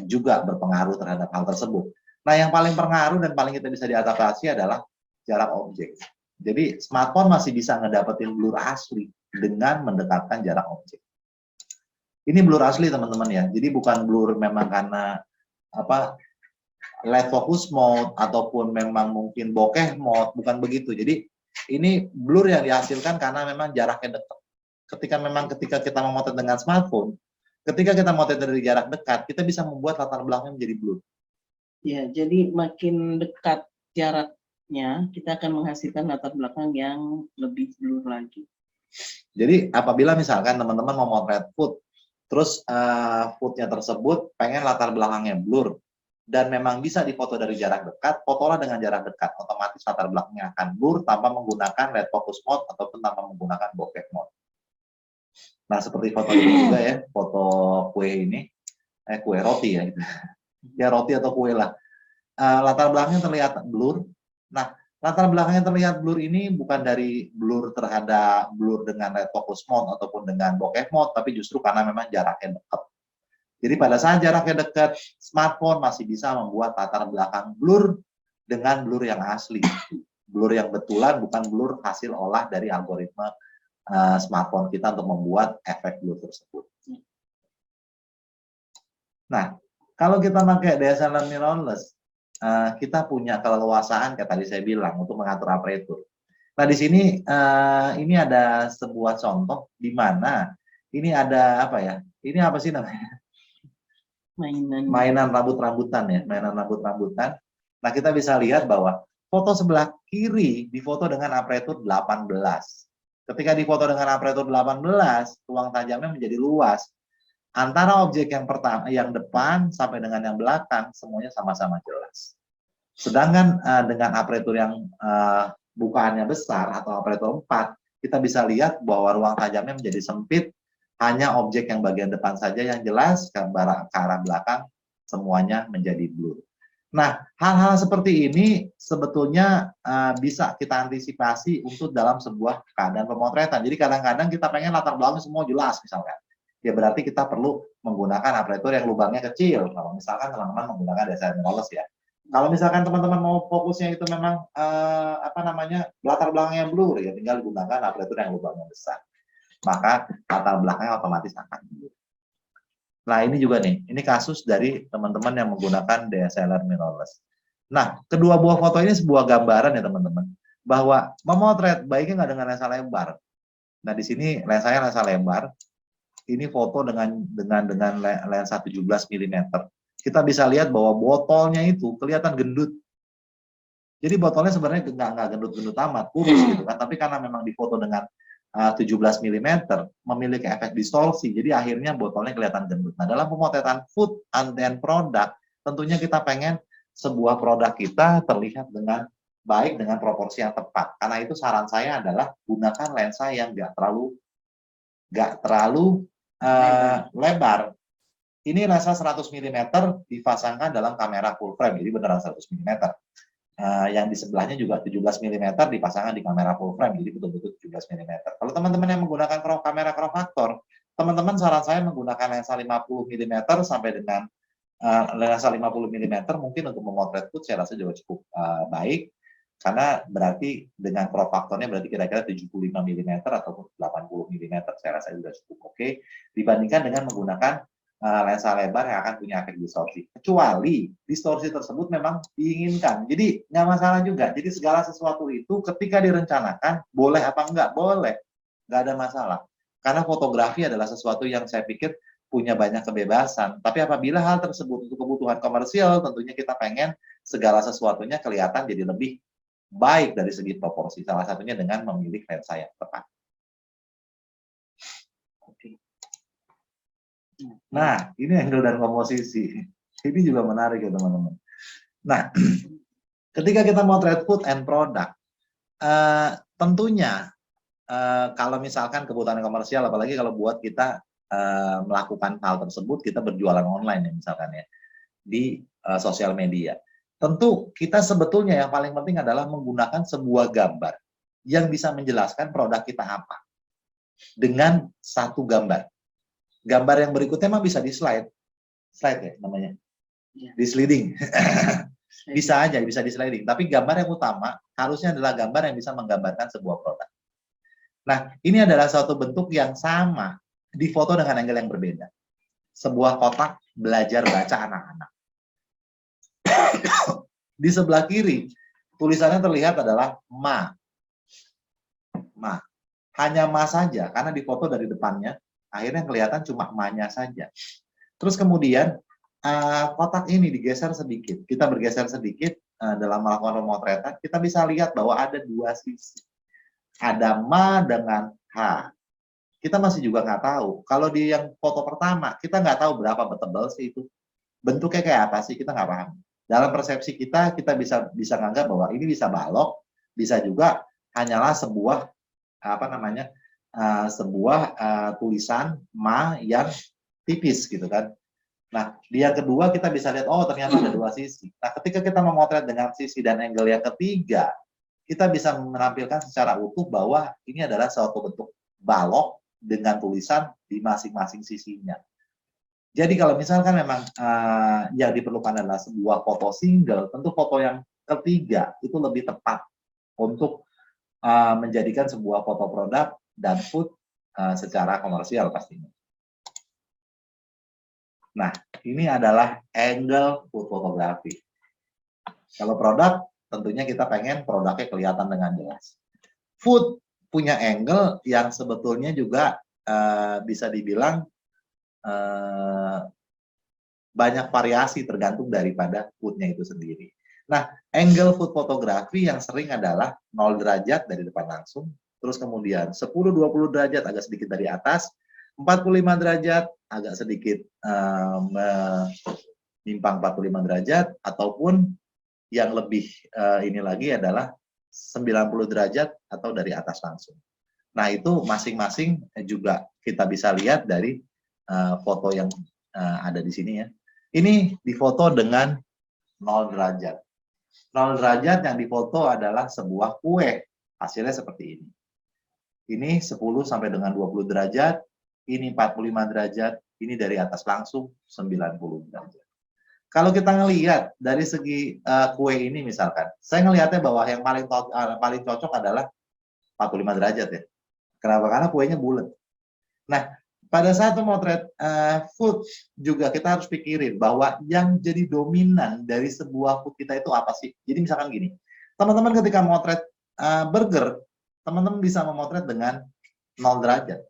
juga berpengaruh terhadap hal tersebut. Nah, yang paling pengaruh dan paling kita bisa diadaptasi adalah jarak objek. Jadi smartphone masih bisa ngedapetin blur asli dengan mendekatkan jarak objek. Ini blur asli teman-teman ya. Jadi bukan blur memang karena light focus mode ataupun memang mungkin bokeh mode, bukan begitu. Jadi ini blur yang dihasilkan karena memang jaraknya dekat. Ketika kita memotret dengan smartphone, ketika kita motret dari jarak dekat, kita bisa membuat latar belakangnya menjadi blur. Ya, jadi makin dekat jaraknya, kita akan menghasilkan latar belakang yang lebih blur lagi. Jadi apabila misalkan teman-teman mau motret food, terus foodnya tersebut pengen latar belakangnya blur, dan memang bisa difoto dari jarak dekat, fotolah dengan jarak dekat. Otomatis latar belakangnya akan blur tanpa menggunakan red focus mode ataupun tanpa menggunakan bokeh mode. Nah, seperti foto ini juga ya, foto kue ini, kue roti ya, gitu. Ya roti atau kue lah. Latar belakangnya terlihat blur. Nah, latar belakangnya terlihat blur ini bukan dari blur terhadap blur dengan red focus mode ataupun dengan bokeh mode, tapi justru karena memang jaraknya dekat. Jadi pada saat jaraknya dekat, smartphone masih bisa membuat latar belakang blur dengan blur yang asli. Blur yang betulan, bukan blur hasil olah dari algoritma smartphone kita untuk membuat efek blur tersebut. Nah, kalau kita pakai DSLR mirrorless, kita punya keleluasaan kayak tadi saya bilang untuk mengatur aperture. Nah, di sini ini ada sebuah contoh di mana ini ada apa ya? Ini apa sih namanya? Mainan rambut-rambutan ya, mainan rambut-rambutan. Nah, kita bisa lihat bahwa foto sebelah kiri difoto dengan aperture 18. Ketika difoto dengan aperture 18, ruang tajamnya menjadi luas. Antara objek yang pertama, yang depan sampai dengan yang belakang semuanya sama-sama jelas. Sedangkan dengan aperture yang bukaannya besar atau aperture 4, kita bisa lihat bahwa ruang tajamnya menjadi sempit, hanya objek yang bagian depan saja yang jelas, ke arah belakang semuanya menjadi blur. Nah, hal-hal seperti ini sebetulnya bisa kita antisipasi untuk dalam sebuah keadaan pemotretan. Jadi kadang-kadang kita pengen latar belakang semua jelas misalkan. Ya berarti kita perlu menggunakan aperture yang lubangnya kecil. Kalau misalkan teman-teman menggunakan DSLR mirrorless ya. Kalau misalkan teman-teman mau fokusnya itu memang latar belakangnya blur, ya tinggal digunakan aperture yang lubangnya besar. Maka latar belakangnya otomatis akan blur. Nah, ini juga nih, ini kasus dari teman-teman yang menggunakan DSLR mirrorless. Nah, kedua buah foto ini sebuah gambaran ya teman-teman, bahwa memotret baiknya nggak dengan lensa lebar. Nah, di sini lensanya lensa lebar. Ini foto dengan lensa 17 mm. Kita bisa lihat bahwa botolnya itu kelihatan gendut. Jadi botolnya sebenarnya nggak gendut-gendut amat, kurus gitu kan. Tapi karena memang difoto dengan 17 mm memiliki efek distorsi, jadi akhirnya botolnya kelihatan gendut. Nah, dalam pemotretan food and then product, tentunya kita pengen sebuah produk kita terlihat dengan baik dengan proporsi yang tepat. Karena itu saran saya adalah gunakan lensa yang nggak terlalu lebar. Ini lensa 100 mm dipasangkan dalam kamera full frame, jadi beneran 100 mm. Yang di sebelahnya juga 17 mm dipasangkan di kamera full frame, jadi betul-betul 17 mm. Kalau teman-teman yang menggunakan kamera crop factor, teman-teman saran saya menggunakan lensa 50 mm sampai dengan lensa 50 mm mungkin untuk memotret food saya rasa juga cukup baik, karena berarti dengan crop factornya berarti kira-kira 75 mm ataupun 80 mm saya rasa juga cukup oke, dibandingkan dengan menggunakan lensa lebar yang akan punya efek distorsi. Kecuali distorsi tersebut memang diinginkan. Jadi nggak masalah juga. Jadi segala sesuatu itu ketika direncanakan, boleh apa enggak? Boleh. Nggak ada masalah. Karena fotografi adalah sesuatu yang saya pikir punya banyak kebebasan. Tapi apabila hal tersebut untuk kebutuhan komersial, tentunya kita pengen segala sesuatunya kelihatan jadi lebih baik dari segi proporsi. Salah satunya dengan memilih lensa yang tepat. Nah, ini angle dan komposisi. Ini juga menarik ya teman-teman. Nah, ketika kita mau trade food and product, tentunya kalau misalkan kebutuhan komersial, apalagi kalau buat kita melakukan hal tersebut, kita berjualan online ya misalkan ya, di sosial media. Tentu kita sebetulnya yang paling penting adalah menggunakan sebuah gambar yang bisa menjelaskan produk kita apa. Dengan satu gambar. Gambar yang berikutnya memang bisa di slide ya namanya, di sliding. Bisa aja, bisa di sliding. Tapi gambar yang utama harusnya adalah gambar yang bisa menggambarkan sebuah produk. Nah, ini adalah suatu bentuk yang sama difoto dengan angle yang berbeda. Sebuah kotak belajar baca anak-anak. Di sebelah kiri, tulisannya terlihat adalah ma. Hanya ma saja, karena difoto dari depannya, akhirnya kelihatan cuma ma-nya saja. Terus kemudian kotak ini digeser sedikit. Kita bergeser sedikit dalam melakukan pemotretan, kita bisa lihat bahwa ada dua sisi. Ada ma dengan h. Kita masih juga nggak tahu. Kalau di yang foto pertama, kita nggak tahu berapa tebal sih itu. bentuknya kayak apa sih, kita nggak paham. Dalam persepsi kita bisa nganggap bahwa ini bisa balok, bisa juga hanyalah sebuah apa namanya tulisan ma yang tipis gitu kan. Nah, di yang kedua kita bisa lihat, oh ternyata ada dua sisi. Nah, ketika kita memotret dengan sisi dan angle yang ketiga, kita bisa menampilkan secara utuh bahwa ini adalah suatu bentuk balok dengan tulisan di masing-masing sisinya. Jadi kalau misalkan memang yang diperlukan adalah sebuah foto single, tentu foto yang ketiga itu lebih tepat untuk menjadikan sebuah foto produk dan food secara komersial pastinya. Nah, ini adalah angle food fotografi. Kalau produk, tentunya kita pengen produknya kelihatan dengan jelas. Food punya angle yang sebetulnya juga bisa dibilang banyak variasi tergantung daripada foodnya itu sendiri. Nah, angle food fotografi yang sering adalah 0 derajat dari depan langsung, terus kemudian 10-20 derajat agak sedikit dari atas, 45 derajat agak sedikit menyimpang 45 derajat, ataupun yang lebih ini lagi adalah 90 derajat atau dari atas langsung. Nah, itu masing-masing juga kita bisa lihat dari foto yang ada di sini ya. Ini difoto dengan 0 derajat. 0 derajat yang difoto adalah sebuah kue. Hasilnya seperti ini. Ini 10 sampai dengan 20 derajat, ini 45 derajat, ini dari atas langsung 90 derajat. Kalau kita ngelihat dari segi kue ini misalkan, saya ngelihatnya bahwa yang paling cocok adalah 45 derajat ya. Kenapa? Karena kuenya bulat. Nah, pada saat memotret food juga kita harus pikirin bahwa yang jadi dominan dari sebuah food kita itu apa sih? Jadi misalkan gini, teman-teman ketika memotret burger, teman-teman bisa memotret dengan 0 derajat.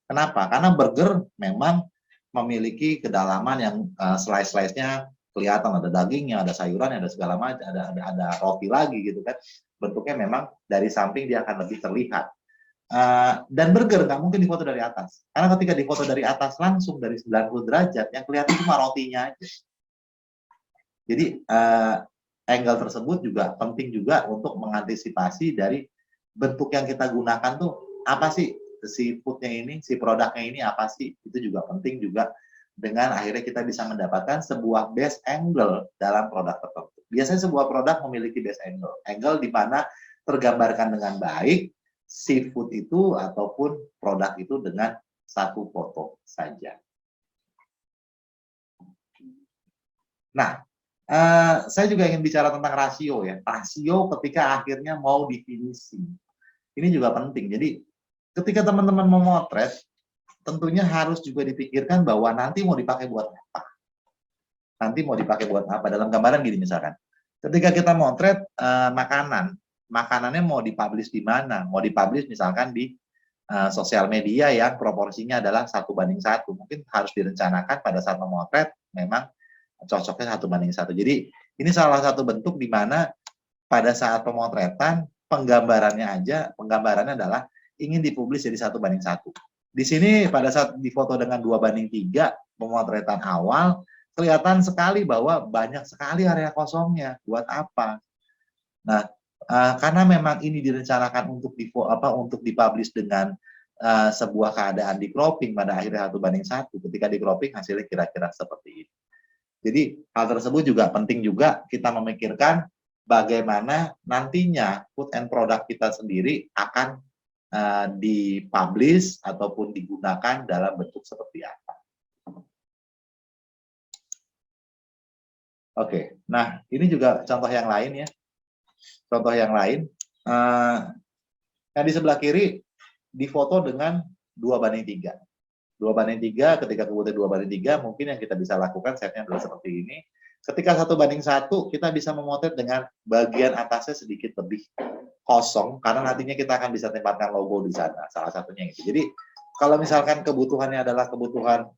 Kenapa? Karena burger memang memiliki kedalaman yang slice-nya kelihatan, ada dagingnya, ada sayuran, ada segala macam, ada roti lagi gitu kan. Bentuknya memang dari samping dia akan lebih terlihat. Dan burger nggak mungkin difoto dari atas. Karena ketika difoto dari atas langsung dari 90 derajat, yang kelihatan cuma rotinya aja. Jadi angle tersebut juga penting juga untuk mengantisipasi dari bentuk yang kita gunakan tuh apa sih, si foodnya ini, si produknya ini apa sih, itu juga penting juga, dengan akhirnya kita bisa mendapatkan sebuah best angle dalam produk tertentu. Biasanya sebuah produk memiliki best angle di mana tergambarkan dengan baik si food itu ataupun produk itu dengan satu foto saja. Nah, saya juga ingin bicara tentang rasio ya. Rasio ketika akhirnya mau definisi. Ini juga penting. Jadi ketika teman-teman memotret, tentunya harus juga dipikirkan bahwa nanti mau dipakai buat apa. Nanti mau dipakai buat apa. Dalam gambaran gini misalkan, ketika kita motret makanannya mau dipublish di mana? Mau dipublish misalkan di sosial media yang proporsinya adalah 1:1. Mungkin harus direncanakan pada saat memotret memang cocoknya 1:1. Jadi ini salah satu bentuk di mana pada saat pemotretan penggambarannya adalah ingin dipublish jadi 1:1. Di sini pada saat difoto dengan 2:3 pemotretan awal kelihatan sekali bahwa banyak sekali area kosongnya. Buat apa? Nah, karena memang ini direncanakan untuk dipublish dengan sebuah keadaan di cropping pada akhirnya 1:1. Ketika di cropping hasilnya kira-kira seperti ini. Jadi hal tersebut juga penting juga kita memikirkan bagaimana nantinya food and product kita sendiri akan dipublish ataupun digunakan dalam bentuk seperti apa. Oke, nah ini juga contoh yang lain ya. Contoh yang lain, yang di sebelah kiri difoto dengan 2:3. 2:3, ketika kemudian 2:3, mungkin yang kita bisa lakukan setnya adalah seperti ini. Ketika 1:1, kita bisa memotret dengan bagian atasnya sedikit lebih kosong, karena nantinya kita akan bisa tempatkan logo di sana, salah satunya itu. Jadi, kalau misalkan kebutuhannya adalah kebutuhan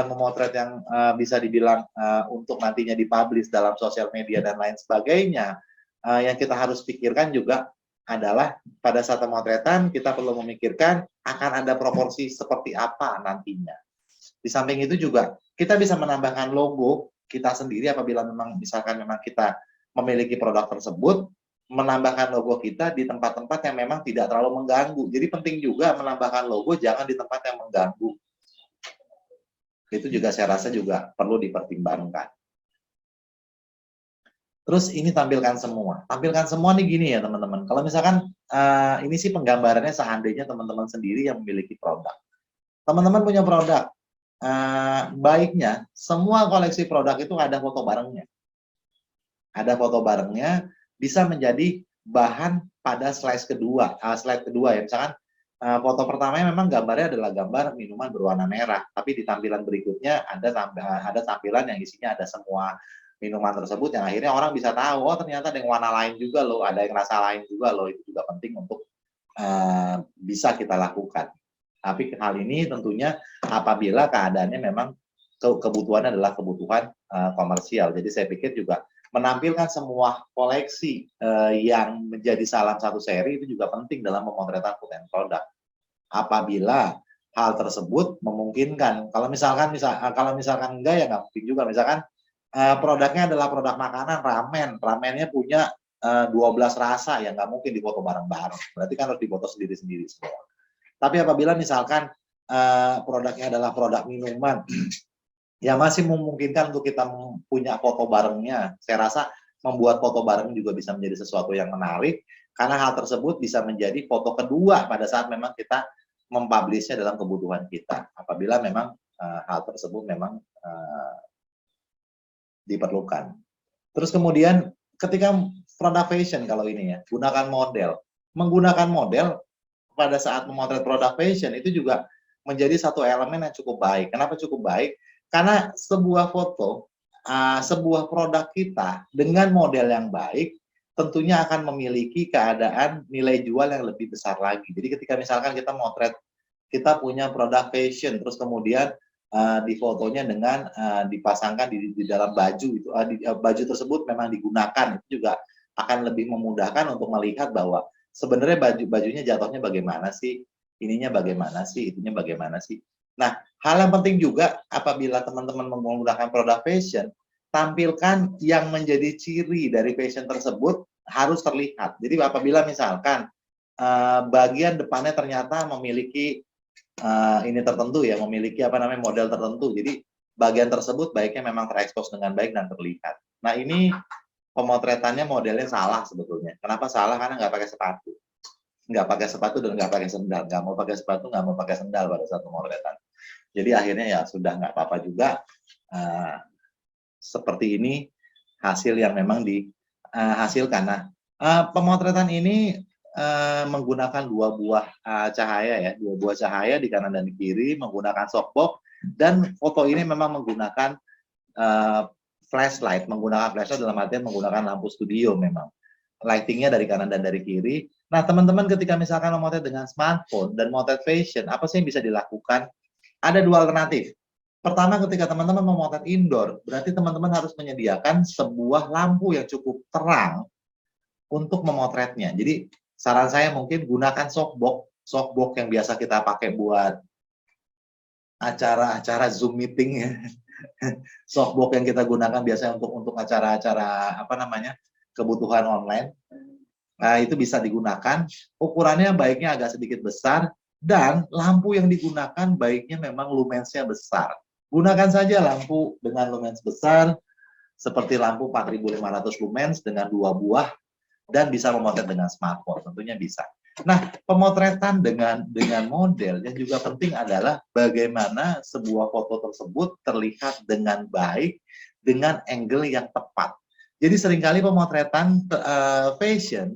memotret yang bisa dibilang untuk nantinya dipublish dalam sosial media dan lain sebagainya, yang kita harus pikirkan juga adalah pada saat pemotretan kita perlu memikirkan akan ada proporsi seperti apa nantinya. Di samping itu juga kita bisa menambahkan logo kita sendiri apabila memang misalkan memang kita memiliki produk tersebut, menambahkan logo kita di tempat-tempat yang memang tidak terlalu mengganggu. Jadi penting juga menambahkan logo jangan di tempat yang mengganggu. Itu juga saya rasa juga perlu dipertimbangkan. Terus ini tampilkan semua. Tampilkan semua nih gini ya teman-teman. Kalau misalkan ini sih penggambarannya seandainya teman-teman sendiri yang memiliki produk. Teman-teman punya produk. Baiknya semua koleksi produk itu ada foto barengnya. Ada foto barengnya bisa menjadi bahan pada slide kedua. Slide kedua ya. Misalkan foto pertamanya memang gambarnya adalah gambar minuman berwarna merah. Tapi di tampilan berikutnya ada tampilan yang isinya ada semua minuman tersebut yang akhirnya orang bisa tahu, oh ternyata ada yang warna lain juga loh, ada yang rasa lain juga loh. Itu juga penting untuk bisa kita lakukan. Tapi hal ini tentunya apabila keadaannya memang kebutuhannya adalah kebutuhan komersial. Jadi saya pikir juga menampilkan semua koleksi yang menjadi salah satu seri itu juga penting dalam pemotretan food and product. Apabila hal tersebut memungkinkan, kalau misalkan enggak ya nggak mungkin juga. Misalkan produknya adalah produk makanan ramennya punya 12 rasa ya nggak mungkin difoto bareng-bareng. Berarti kan harus difoto sendiri-sendiri semua. Tapi apabila misalkan produknya adalah produk minuman, ya masih memungkinkan untuk kita punya foto barengnya. Saya rasa membuat foto bareng juga bisa menjadi sesuatu yang menarik, karena hal tersebut bisa menjadi foto kedua pada saat memang kita mempublishnya dalam kebutuhan kita. Apabila memang hal tersebut memang diperlukan. Terus kemudian ketika produk fashion kalau ini ya, gunakan model. Menggunakan model pada saat memotret produk fashion itu juga menjadi satu elemen yang cukup baik. Kenapa cukup baik? Karena sebuah foto, sebuah produk kita dengan model yang baik tentunya akan memiliki keadaan nilai jual yang lebih besar lagi. Jadi ketika misalkan kita motret, kita punya produk fashion, terus kemudian di fotonya dengan dipasangkan di dalam baju itu, baju tersebut memang digunakan, itu juga akan lebih memudahkan untuk melihat bahwa sebenarnya bajunya jatuhnya bagaimana sih, ininya bagaimana sih, itunya bagaimana sih. Nah, hal yang penting juga apabila teman-teman menggunakan produk fashion, tampilkan yang menjadi ciri dari fashion tersebut harus terlihat. Jadi apabila misalkan bagian depannya ternyata memiliki ini tertentu ya, memiliki model tertentu. Jadi bagian tersebut baiknya memang terekspos dengan baik dan terlihat. Nah ini pemotretannya modelnya salah sebetulnya. Kenapa salah? Karena nggak pakai sepatu. Nggak pakai sepatu dan nggak pakai sendal. Nggak mau pakai sepatu, nggak mau pakai sendal pada saat pemotretan. Jadi akhirnya ya sudah nggak apa-apa juga. Seperti ini hasil yang memang dihasilkan. Nah, pemotretan ini menggunakan dua buah cahaya di kanan dan di kiri, menggunakan softbox, dan foto ini memang menggunakan flashlight dalam artian menggunakan lampu studio memang. Lightingnya dari kanan dan dari kiri. Nah teman-teman ketika misalkan memotret dengan smartphone dan motret fashion, apa sih yang bisa dilakukan? Ada dua alternatif. Pertama, ketika teman-teman memotret indoor, berarti teman-teman harus menyediakan sebuah lampu yang cukup terang untuk memotretnya. Jadi saran saya mungkin gunakan softbox yang biasa kita pakai buat acara-acara Zoom meeting ya. Softbox yang kita gunakan biasanya untuk acara-acara kebutuhan online. Nah, itu bisa digunakan. Ukurannya baiknya agak sedikit besar dan lampu yang digunakan baiknya memang lumensnya besar. Gunakan saja lampu dengan lumens besar seperti lampu 4500 lumens dengan 2 buah dan bisa memotret dengan smartphone, tentunya bisa. Nah, pemotretan dengan model yang juga penting adalah bagaimana sebuah foto tersebut terlihat dengan baik dengan angle yang tepat. Jadi seringkali pemotretan fashion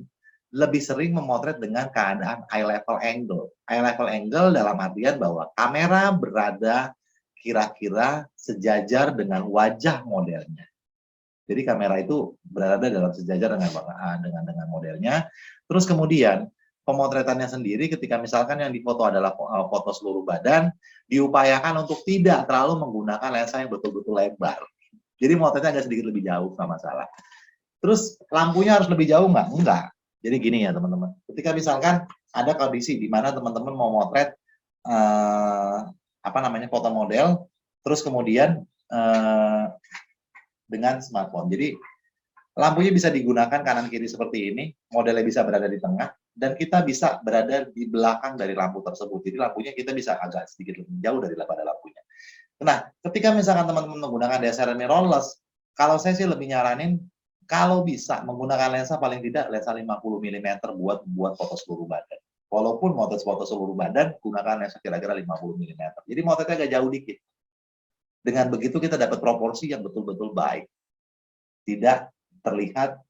lebih sering memotret dengan keadaan eye level angle. Eye level angle dalam artian bahwa kamera berada kira-kira sejajar dengan wajah modelnya. Jadi kamera itu berada dalam sejajar dengan modelnya. Terus kemudian pemotretannya sendiri ketika misalkan yang difoto adalah foto seluruh badan, diupayakan untuk tidak terlalu menggunakan lensa yang betul-betul lebar. Jadi motretnya agak sedikit lebih jauh, nggak masalah. Terus lampunya harus lebih jauh nggak? Enggak. Jadi gini ya teman-teman, ketika misalkan ada kondisi di mana teman-teman mau motret foto model, terus kemudian dengan smartphone. Jadi lampunya bisa digunakan kanan kiri seperti ini, modelnya bisa berada di tengah, dan kita bisa berada di belakang dari lampu tersebut. Jadi lampunya kita bisa agak sedikit lebih jauh daripada lampunya. Nah, ketika misalkan teman-teman menggunakan DSLR mirrorless, kalau saya sih lebih nyaranin kalau bisa menggunakan lensa paling tidak lensa 50 mm buat foto seluruh badan. Walaupun motret foto seluruh badan, gunakan lensa kira-kira 50 mm. Jadi motretnya agak jauh dikit. Dengan begitu kita dapat proporsi yang betul-betul baik. Tidak terlihat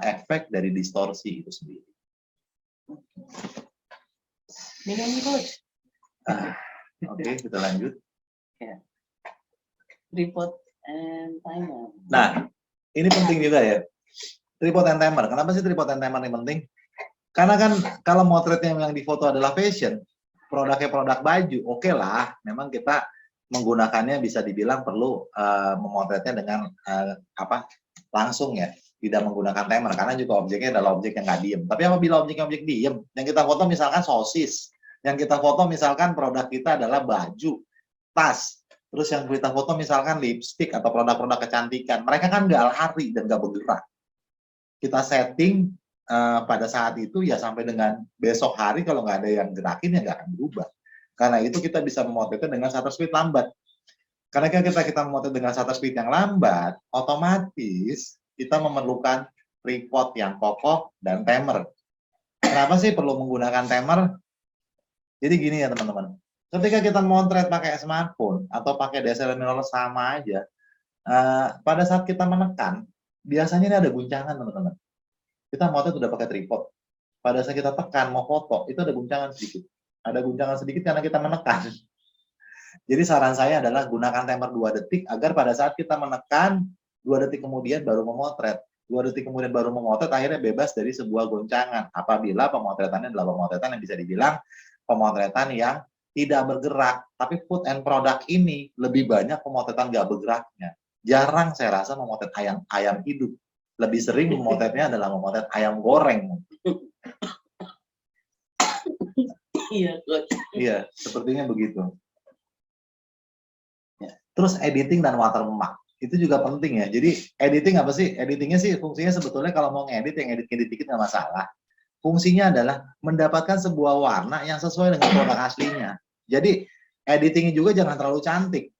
efek dari distorsi itu sendiri. Dengan coach. Oke, kita lanjut. Ya. Tripod and timer. Nah, ini penting juga ya. Tripod and timer. Kenapa sih tripod and timer ini penting? Karena kan kalau motretnya yang difoto adalah fashion, produknya produk baju, oke lah. Memang kita menggunakannya bisa dibilang perlu memotretnya dengan langsung ya, tidak menggunakan timer karena juga objeknya adalah objek yang nggak diem. Tapi apabila objek diem, yang kita foto misalkan sosis, yang kita foto misalkan produk kita adalah baju, tas, terus yang kita foto misalkan lipstick atau produk-produk kecantikan, mereka kan nggak lari dan nggak bergerak. Kita setting pada saat itu ya sampai dengan besok hari kalau nggak ada yang gerakin ya nggak akan berubah. Karena itu kita bisa memotretnya dengan shutter speed lambat. Karena kita memotret dengan shutter speed yang lambat, otomatis kita memerlukan tripod yang kokoh dan timer. Kenapa sih perlu menggunakan timer? Jadi gini ya teman-teman, ketika kita motret pakai smartphone atau pakai DSLR mirrorless sama aja, pada saat kita menekan, biasanya ini ada guncangan teman-teman. Kita motret udah pakai tripod, pada saat kita tekan mau foto, itu ada guncangan sedikit. Ada guncangan sedikit karena kita menekan. Jadi saran saya adalah gunakan timer 2 detik agar pada saat kita menekan 2 detik kemudian baru memotret. 2 detik kemudian baru memotret akhirnya bebas dari sebuah goncangan. Apabila pemotretannya adalah pemotretan yang bisa dibilang pemotretan yang tidak bergerak. Tapi food and product ini lebih banyak pemotretan nggak bergeraknya. Jarang saya rasa memotret ayam hidup. Lebih sering memotretnya adalah memotret ayam goreng. Iya, coach. Iya, sepertinya begitu. Terus editing dan watermark itu juga penting ya. Jadi editing apa sih? Editingnya sih fungsinya sebetulnya kalau mau ngedit yang edit dikit nggak masalah. Fungsinya adalah mendapatkan sebuah warna yang sesuai dengan produk aslinya. Jadi editingnya juga jangan terlalu cantik.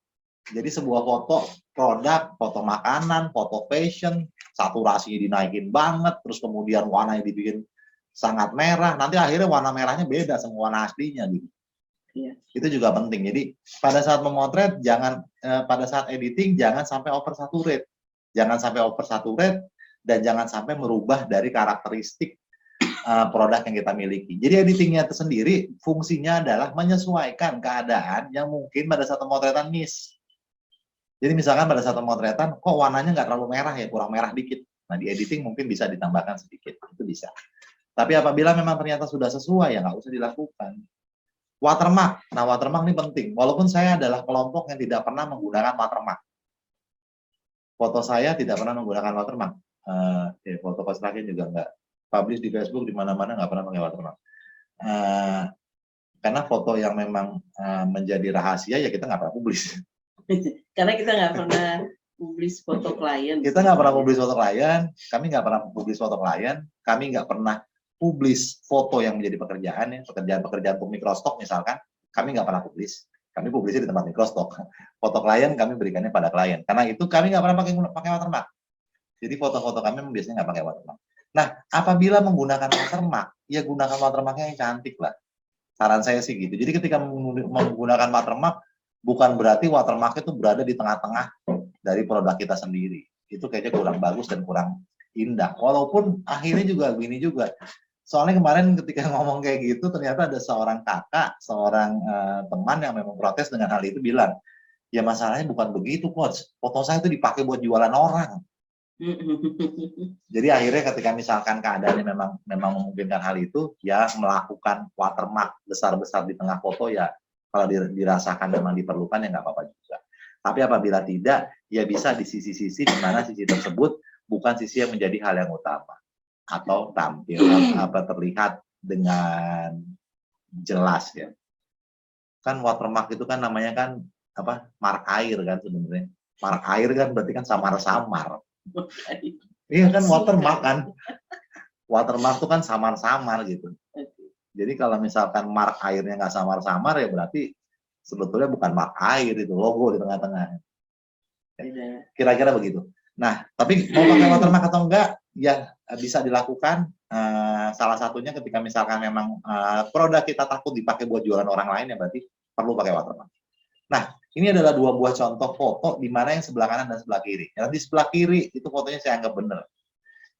Jadi sebuah foto produk, foto makanan, foto fashion, saturasinya dinaikin banget, terus kemudian warnanya dibikin sangat merah, nanti akhirnya warna merahnya beda sama warna aslinya gitu. Iya. Itu juga penting. Jadi pada saat memotret pada saat editing jangan sampai oversaturate. Jangan sampai oversaturate dan jangan sampai merubah dari karakteristik produk yang kita miliki. Jadi editingnya itu sendiri fungsinya adalah menyesuaikan keadaan yang mungkin pada saat pemotretan miss. Jadi misalkan pada saat pemotretan kok warnanya nggak terlalu merah ya, kurang merah dikit. Nah di editing mungkin bisa ditambahkan sedikit, itu bisa. Tapi apabila memang ternyata sudah sesuai ya nggak usah dilakukan. Watermark. Nah, watermark ini penting. Walaupun saya adalah kelompok yang tidak pernah menggunakan watermark. Foto saya tidak pernah menggunakan watermark. Foto pas terakhir juga enggak. Publish di Facebook di mana-mana nggak pernah pakai watermark. Karena foto yang memang menjadi rahasia ya kita nggak pernah publish. Karena kita nggak pernah publish foto klien. Kita nggak pernah publish foto klien. Kami nggak pernah publish foto klien. Kami nggak pernah publish foto yang menjadi pekerjaan ya, pekerjaan untuk mikrostok misalkan, kami nggak pernah publish. Kami publisnya di tempat mikrostok. Foto klien kami berikannya pada klien. Karena itu kami nggak pernah pakai watermark. Jadi foto-foto kami biasanya nggak pakai watermark. Nah, apabila menggunakan watermark, ya gunakan watermarknya yang cantik lah. Saran saya sih gitu. Jadi ketika menggunakan watermark, bukan berarti watermark itu berada di tengah-tengah dari produk kita sendiri. Itu kayaknya kurang bagus dan kurang indah. Walaupun akhirnya juga gini juga. Soalnya kemarin ketika ngomong kayak gitu, ternyata ada seorang kakak, seorang teman yang memang protes dengan hal itu bilang, ya masalahnya bukan begitu, coach. Foto saya itu dipakai buat jualan orang. Jadi akhirnya ketika misalkan keadaannya memang memungkinkan hal itu, ya melakukan watermark besar-besar di tengah foto ya, kalau dirasakan memang diperlukan ya nggak apa-apa juga. Tapi apabila tidak, ya bisa di sisi-sisi di mana sisi tersebut bukan sisi yang menjadi hal yang utama. atau tampil terlihat dengan jelas ya. Kan watermark itu kan namanya kan mark air kan sebenarnya. Mark air kan berarti kan samar-samar. Iya kan watermark kan. Watermark itu kan samar-samar gitu. Jadi kalau misalkan mark airnya nggak samar-samar ya berarti sebetulnya bukan mark air, itu logo di tengah-tengah. Kira-kira begitu. Nah, tapi mau pakai watermark atau enggak, ya bisa dilakukan. Salah satunya ketika misalkan memang produk kita takut dipakai buat jualan orang lain, ya berarti perlu pakai watermark. Nah, ini adalah 2 buah contoh foto di mana yang sebelah kanan dan sebelah kiri. Yang di sebelah kiri itu fotonya saya anggap benar.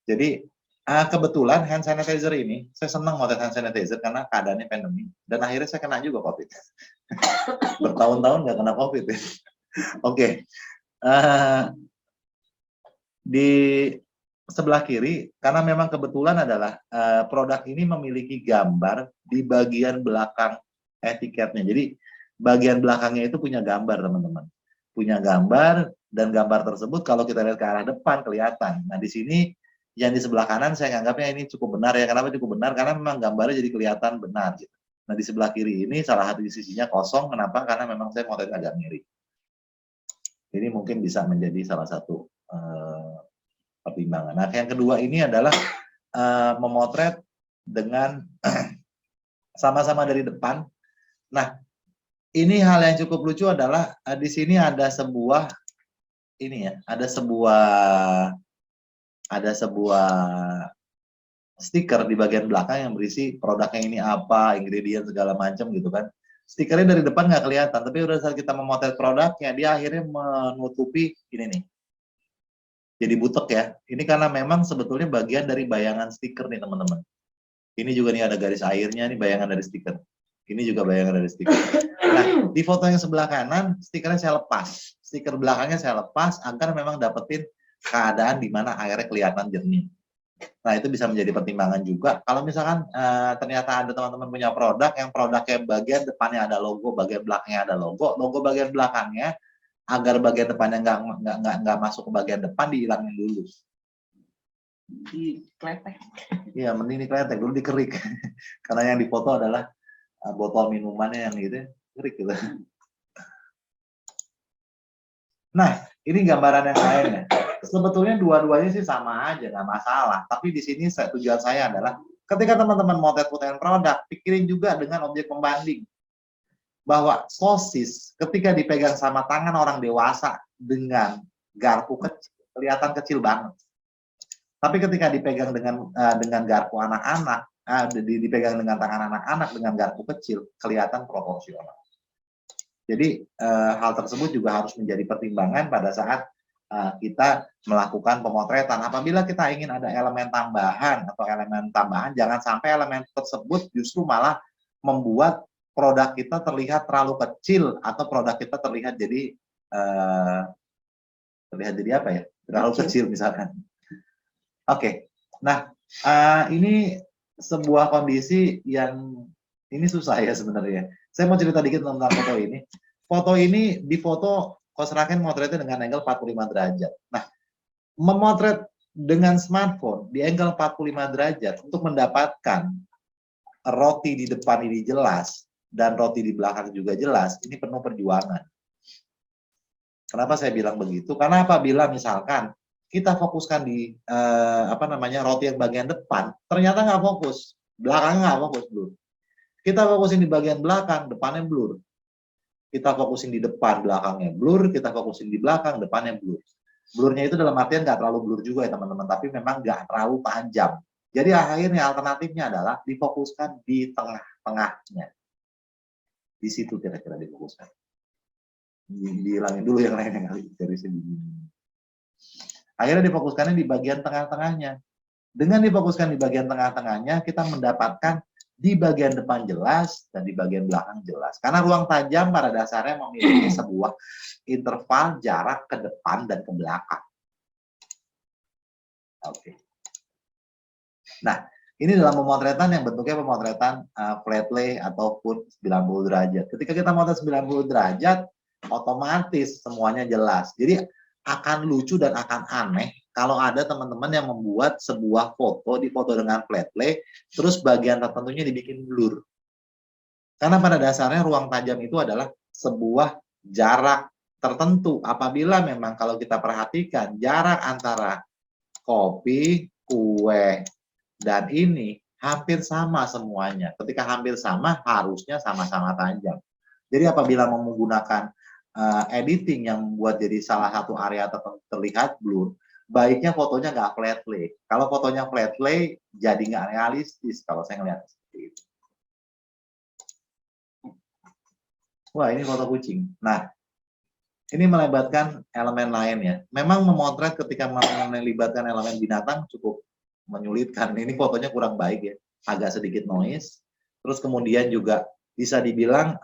Jadi kebetulan hand sanitizer ini, saya senang motret hand sanitizer karena keadaannya pandemi. Dan akhirnya saya kena juga COVID. Bertahun-tahun nggak kena COVID ya. Oke. Di sebelah kiri, karena memang kebetulan adalah produk ini memiliki gambar di bagian belakang etiketnya. Jadi bagian belakangnya itu punya gambar, teman-teman. Punya gambar, dan gambar tersebut kalau kita lihat ke arah depan kelihatan. Nah, di sini yang di sebelah kanan saya anggapnya ini cukup benar ya. Kenapa cukup benar? Karena memang gambarnya jadi kelihatan benar gitu. Nah, di sebelah kiri ini salah satu sisinya kosong. Kenapa? Karena memang saya motret agak miring. Ini mungkin bisa menjadi salah satu pertimbangan. Nah, yang kedua ini adalah memotret dengan sama-sama dari depan. Nah, ini hal yang cukup lucu adalah di sini ada sebuah stiker di bagian belakang yang berisi produknya ini apa, ingredient segala macam gitu kan. Stikernya dari depan nggak kelihatan, tapi udah saat kita memotret produknya, dia akhirnya menutupi ini nih. Jadi butek ya. Ini karena memang sebetulnya bagian dari bayangan stiker nih teman-teman. Ini juga nih ada garis airnya nih, bayangan dari stiker. Ini juga bayangan dari stiker. Nah, di foto yang sebelah kanan, stikernya saya lepas. Stiker belakangnya saya lepas agar memang dapetin keadaan di mana airnya kelihatan jernih. Nah, itu bisa menjadi pertimbangan juga. Kalau misalkan ternyata ada teman-teman punya produk yang produknya bagian depannya ada logo, bagian belakangnya ada logo bagian belakangnya agar bagian depannya nggak masuk ke bagian depan, dihilangin dulu. Dikletek. Iya, mending dikletek dulu, dikerik. Karena yang difoto adalah botol minumannya yang gitu, kerik gitu. Nah, ini gambaran yang lainnya. Sebetulnya dua-duanya sih sama aja, nggak masalah. Tapi di sini tujuan saya adalah ketika teman-teman motret-motret produk, pikirin juga dengan objek pembanding. Bahwa sosis ketika dipegang sama tangan orang dewasa dengan garpu kecil, kelihatan kecil banget. Tapi ketika dipegang dengan garpu anak-anak, dipegang dengan tangan anak-anak dengan garpu kecil, kelihatan proporsional. Jadi hal tersebut juga harus menjadi pertimbangan pada saat kita melakukan pemotretan. Apabila kita ingin ada elemen tambahan jangan sampai elemen tersebut justru malah membuat produk kita terlihat terlalu kecil atau produk kita terlihat jadi apa ya? Terlalu kecil misalkan. Oke. Nah, ini sebuah kondisi yang ini susah ya sebenarnya. Saya mau cerita dikit tentang foto ini. Foto ini difoto Coach Raken motretnya dengan angle 45 derajat. Nah, memotret dengan smartphone di angle 45 derajat untuk mendapatkan roti di depan ini jelas dan roti di belakang juga jelas, ini penuh perjuangan. Kenapa saya bilang begitu? Karena apabila misalkan kita fokuskan di roti yang bagian depan, ternyata nggak fokus, belakangnya nggak fokus, blur. Kita fokusin di bagian belakang, depannya blur. Kita fokusin di depan, belakangnya blur. Kita fokusin di belakang, depannya blur. Blurnya itu dalam artian nggak terlalu blur juga ya teman-teman, tapi memang nggak terlalu tajam. Jadi akhirnya alternatifnya adalah difokuskan di tengah-tengahnya. Di situ kira-kira difokuskan. Dihilangin dulu yang lainnya kali dari sini. Akhirnya difokuskannya di bagian tengah-tengahnya. Dengan difokuskan di bagian tengah-tengahnya, kita mendapatkan di bagian depan jelas dan di bagian belakang jelas. Karena ruang tajam pada dasarnya memiliki sebuah interval jarak ke depan dan ke belakang. Oke. Nah, ini dalam pemotretan yang bentuknya pemotretan flat lay ataupun 90 derajat. Ketika kita motret 90 derajat, otomatis semuanya jelas. Jadi akan lucu dan akan aneh kalau ada teman-teman yang membuat sebuah foto, difoto dengan flat lay, terus bagian tertentunya dibikin blur. Karena pada dasarnya ruang tajam itu adalah sebuah jarak tertentu. Apabila memang kalau kita perhatikan jarak antara kopi, kue, dan ini hampir sama semuanya. Ketika hampir sama, harusnya sama-sama tajam. Jadi apabila mau menggunakan editing yang membuat jadi salah satu area tertentu terlihat blur, baiknya fotonya nggak flat lay. Kalau fotonya flat lay, jadi nggak realistis kalau saya ngelihat seperti itu. Wah, ini foto kucing. Nah, ini melibatkan elemen lain ya. Memang memotret ketika melibatkan elemen binatang cukup menyulitkan. Ini fotonya kurang baik ya, agak sedikit noise. Terus kemudian juga bisa dibilang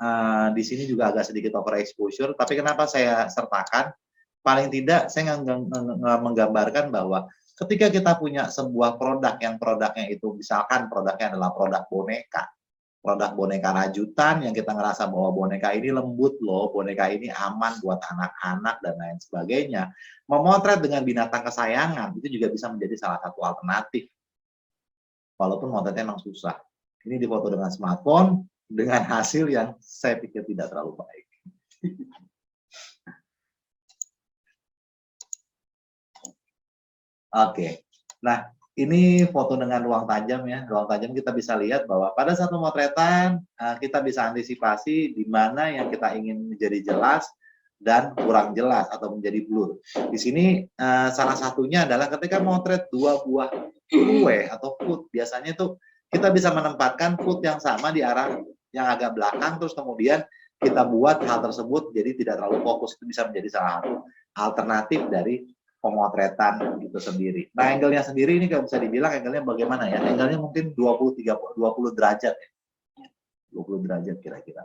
di sini juga agak sedikit overexposure. Tapi kenapa saya sertakan? Paling tidak saya menggambarkan bahwa ketika kita punya sebuah produk yang produknya itu misalkan produknya adalah produk boneka. Produk boneka rajutan yang kita ngerasa bahwa boneka ini lembut loh, boneka ini aman buat anak-anak dan lain sebagainya. Memotret dengan binatang kesayangan itu juga bisa menjadi salah satu alternatif. Walaupun motretnya memang susah. Ini difoto dengan smartphone dengan hasil yang saya pikir tidak terlalu baik. Oke. Nah, ini foto dengan ruang tajam ya. Ruang tajam kita bisa lihat bahwa pada saat pemotretan kita bisa antisipasi di mana yang kita ingin menjadi jelas dan kurang jelas atau menjadi blur. Di sini salah satunya adalah ketika motret dua buah kue atau food, biasanya tuh kita bisa menempatkan food yang sama di arah yang agak belakang, terus kemudian kita buat hal tersebut jadi tidak terlalu fokus. Itu bisa menjadi salah satu alternatif dari pemotretan itu sendiri. Nah, angle-nya sendiri ini kalau bisa dibilang angle-nya bagaimana ya? Angle-nya mungkin 20 derajat ya. 20 derajat kira-kira.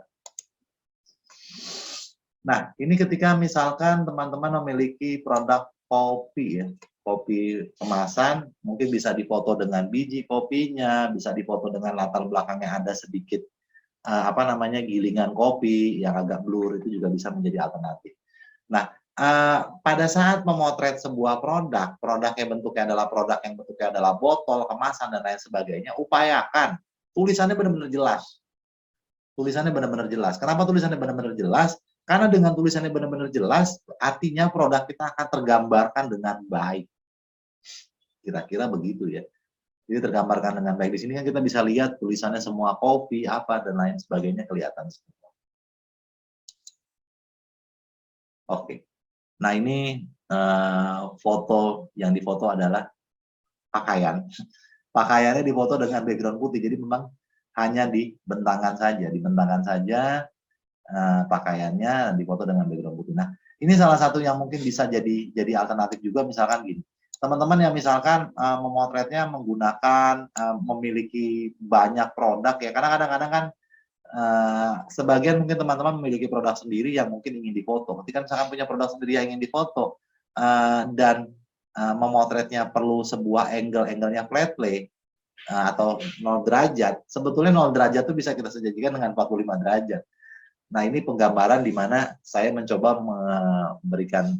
Nah, ini ketika misalkan teman-teman memiliki produk kopi ya, kopi kemasan, mungkin bisa difoto dengan biji kopinya, bisa difoto dengan latar belakangnya ada sedikit gilingan kopi yang agak blur, itu juga bisa menjadi alternatif. Nah, pada saat memotret sebuah produk yang bentuknya adalah botol, kemasan, dan lain sebagainya, upayakan tulisannya benar-benar jelas. Tulisannya benar-benar jelas. Kenapa tulisannya benar-benar jelas? Karena dengan tulisannya benar-benar jelas, artinya produk kita akan tergambarkan dengan baik. Kira-kira begitu ya. Jadi tergambarkan dengan baik. Di sini kan kita bisa lihat tulisannya semua kopi, apa, dan lain sebagainya kelihatan semua. Oke. Nah, ini foto yang difoto adalah pakaian. Pakaiannya difoto dengan background putih, jadi memang hanya dibentangkan saja pakaiannya difoto dengan background putih. Nah, ini salah satu yang mungkin bisa jadi alternatif juga, misalkan gini. Teman-teman yang misalkan memotretnya menggunakan memiliki banyak produk ya, karena kadang-kadang kan sebagian mungkin teman-teman memiliki produk sendiri yang mungkin ingin difoto. Ketika misalkan punya produk sendiri yang ingin difoto dan memotretnya perlu sebuah angle-nya flat lay atau 0 derajat, sebetulnya 0 derajat itu bisa kita sejajarkan dengan 45 derajat. Nah, ini penggambaran di mana saya mencoba memberikan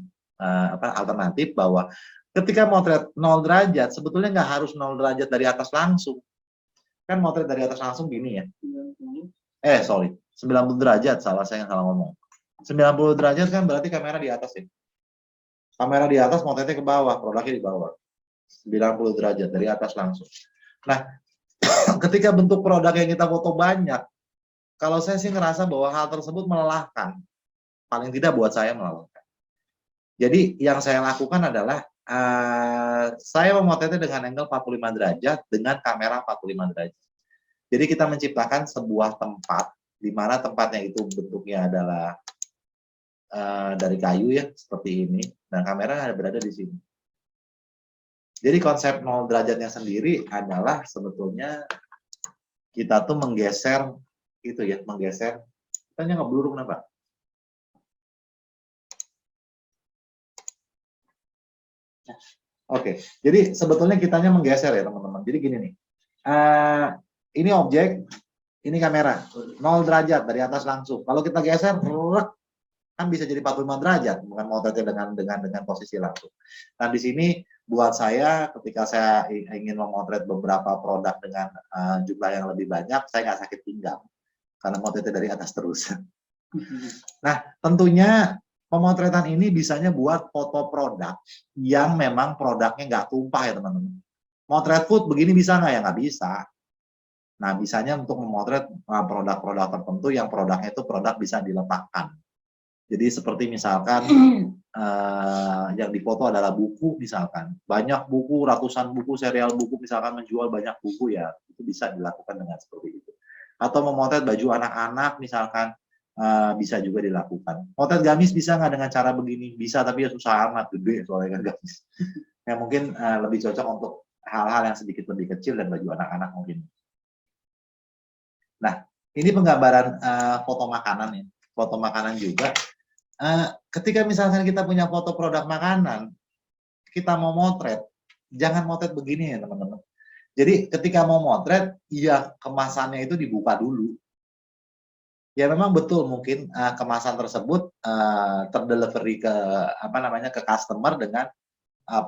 alternatif bahwa ketika motret 0 derajat, sebetulnya nggak harus 0 derajat dari atas langsung. Kan motret dari atas langsung gini ya. 90 derajat, salah ngomong. 90 derajat kan berarti kamera di atas ya. Kamera di atas, motretnya ke bawah, produknya di bawah. 90 derajat dari atas langsung. Nah, ketika bentuk produk yang kita foto banyak, kalau saya sih ngerasa bahwa hal tersebut melelahkan. Paling tidak buat saya melelahkan. Jadi yang saya lakukan adalah saya memotretnya dengan angle 45 derajat dengan kamera 45 derajat. Jadi kita menciptakan sebuah tempat di mana tempatnya itu bentuknya adalah dari kayu ya, seperti ini, dan kamera berada di sini. Jadi konsep 0 derajatnya sendiri adalah sebetulnya kita tuh menggeser itu ya, menggeser. Kitanya ngeblur kenapa? Oke, jadi sebetulnya kitanya menggeser ya teman-teman. Jadi gini nih, ini objek, ini kamera, 0 derajat dari atas langsung. Kalau kita geser, kan bisa jadi 45 derajat, bukan motretnya dengan posisi langsung. Nah, di sini buat saya ketika saya ingin memotret beberapa produk dengan jumlah yang lebih banyak, saya nggak sakit pinggang karena motretnya dari atas terus. Nah, tentunya pemotretan ini bisanya buat foto produk yang memang produknya nggak tumpah ya teman-teman. Motret food begini bisa nggak? Ya nggak bisa. Nah, bisanya untuk memotret produk-produk tertentu yang produknya itu produk bisa diletakkan. Jadi seperti misalkan yang difoto adalah buku misalkan. Banyak buku, ratusan buku, serial buku misalkan menjual banyak buku ya, itu bisa dilakukan dengan seperti itu. Atau memotret baju anak-anak misalkan, bisa juga dilakukan. Motret gamis bisa nggak dengan cara begini? Bisa, tapi ya susah amat, gede soalnya kan gamis. Yang mungkin lebih cocok untuk hal-hal yang sedikit lebih kecil dan baju anak-anak mungkin. Nah, ini penggambaran foto makanan ya. Foto makanan juga. Ketika misalkan kita punya foto produk makanan, kita mau motret, jangan motret begini ya teman-teman. Jadi ketika mau motret, ya kemasannya itu dibuka dulu. Ya memang betul mungkin kemasan tersebut terdelivery ke customer dengan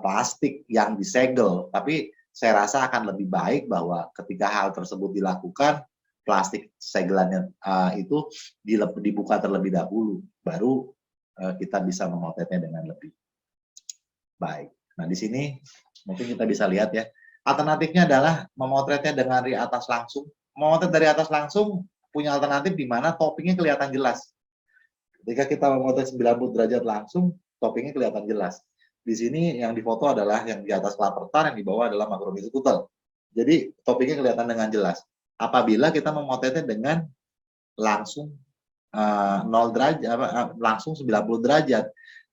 plastik yang disegel. Tapi saya rasa akan lebih baik bahwa ketika hal tersebut dilakukan, plastik segelannya itu dibuka terlebih dahulu, baru kita bisa memotretnya dengan lebih baik. Nah, di sini mungkin kita bisa lihat ya. Alternatifnya adalah memotretnya dengan dari atas langsung. Memotret dari atas langsung punya alternatif di mana toppingnya kelihatan jelas. Ketika kita memotret 90 derajat langsung, toppingnya kelihatan jelas. Di sini yang difoto adalah yang di atas klaper, yang di bawah adalah makromesikutel. Jadi toppingnya kelihatan dengan jelas. Apabila kita memotretnya dengan langsung 0 derajat, langsung 90 derajat.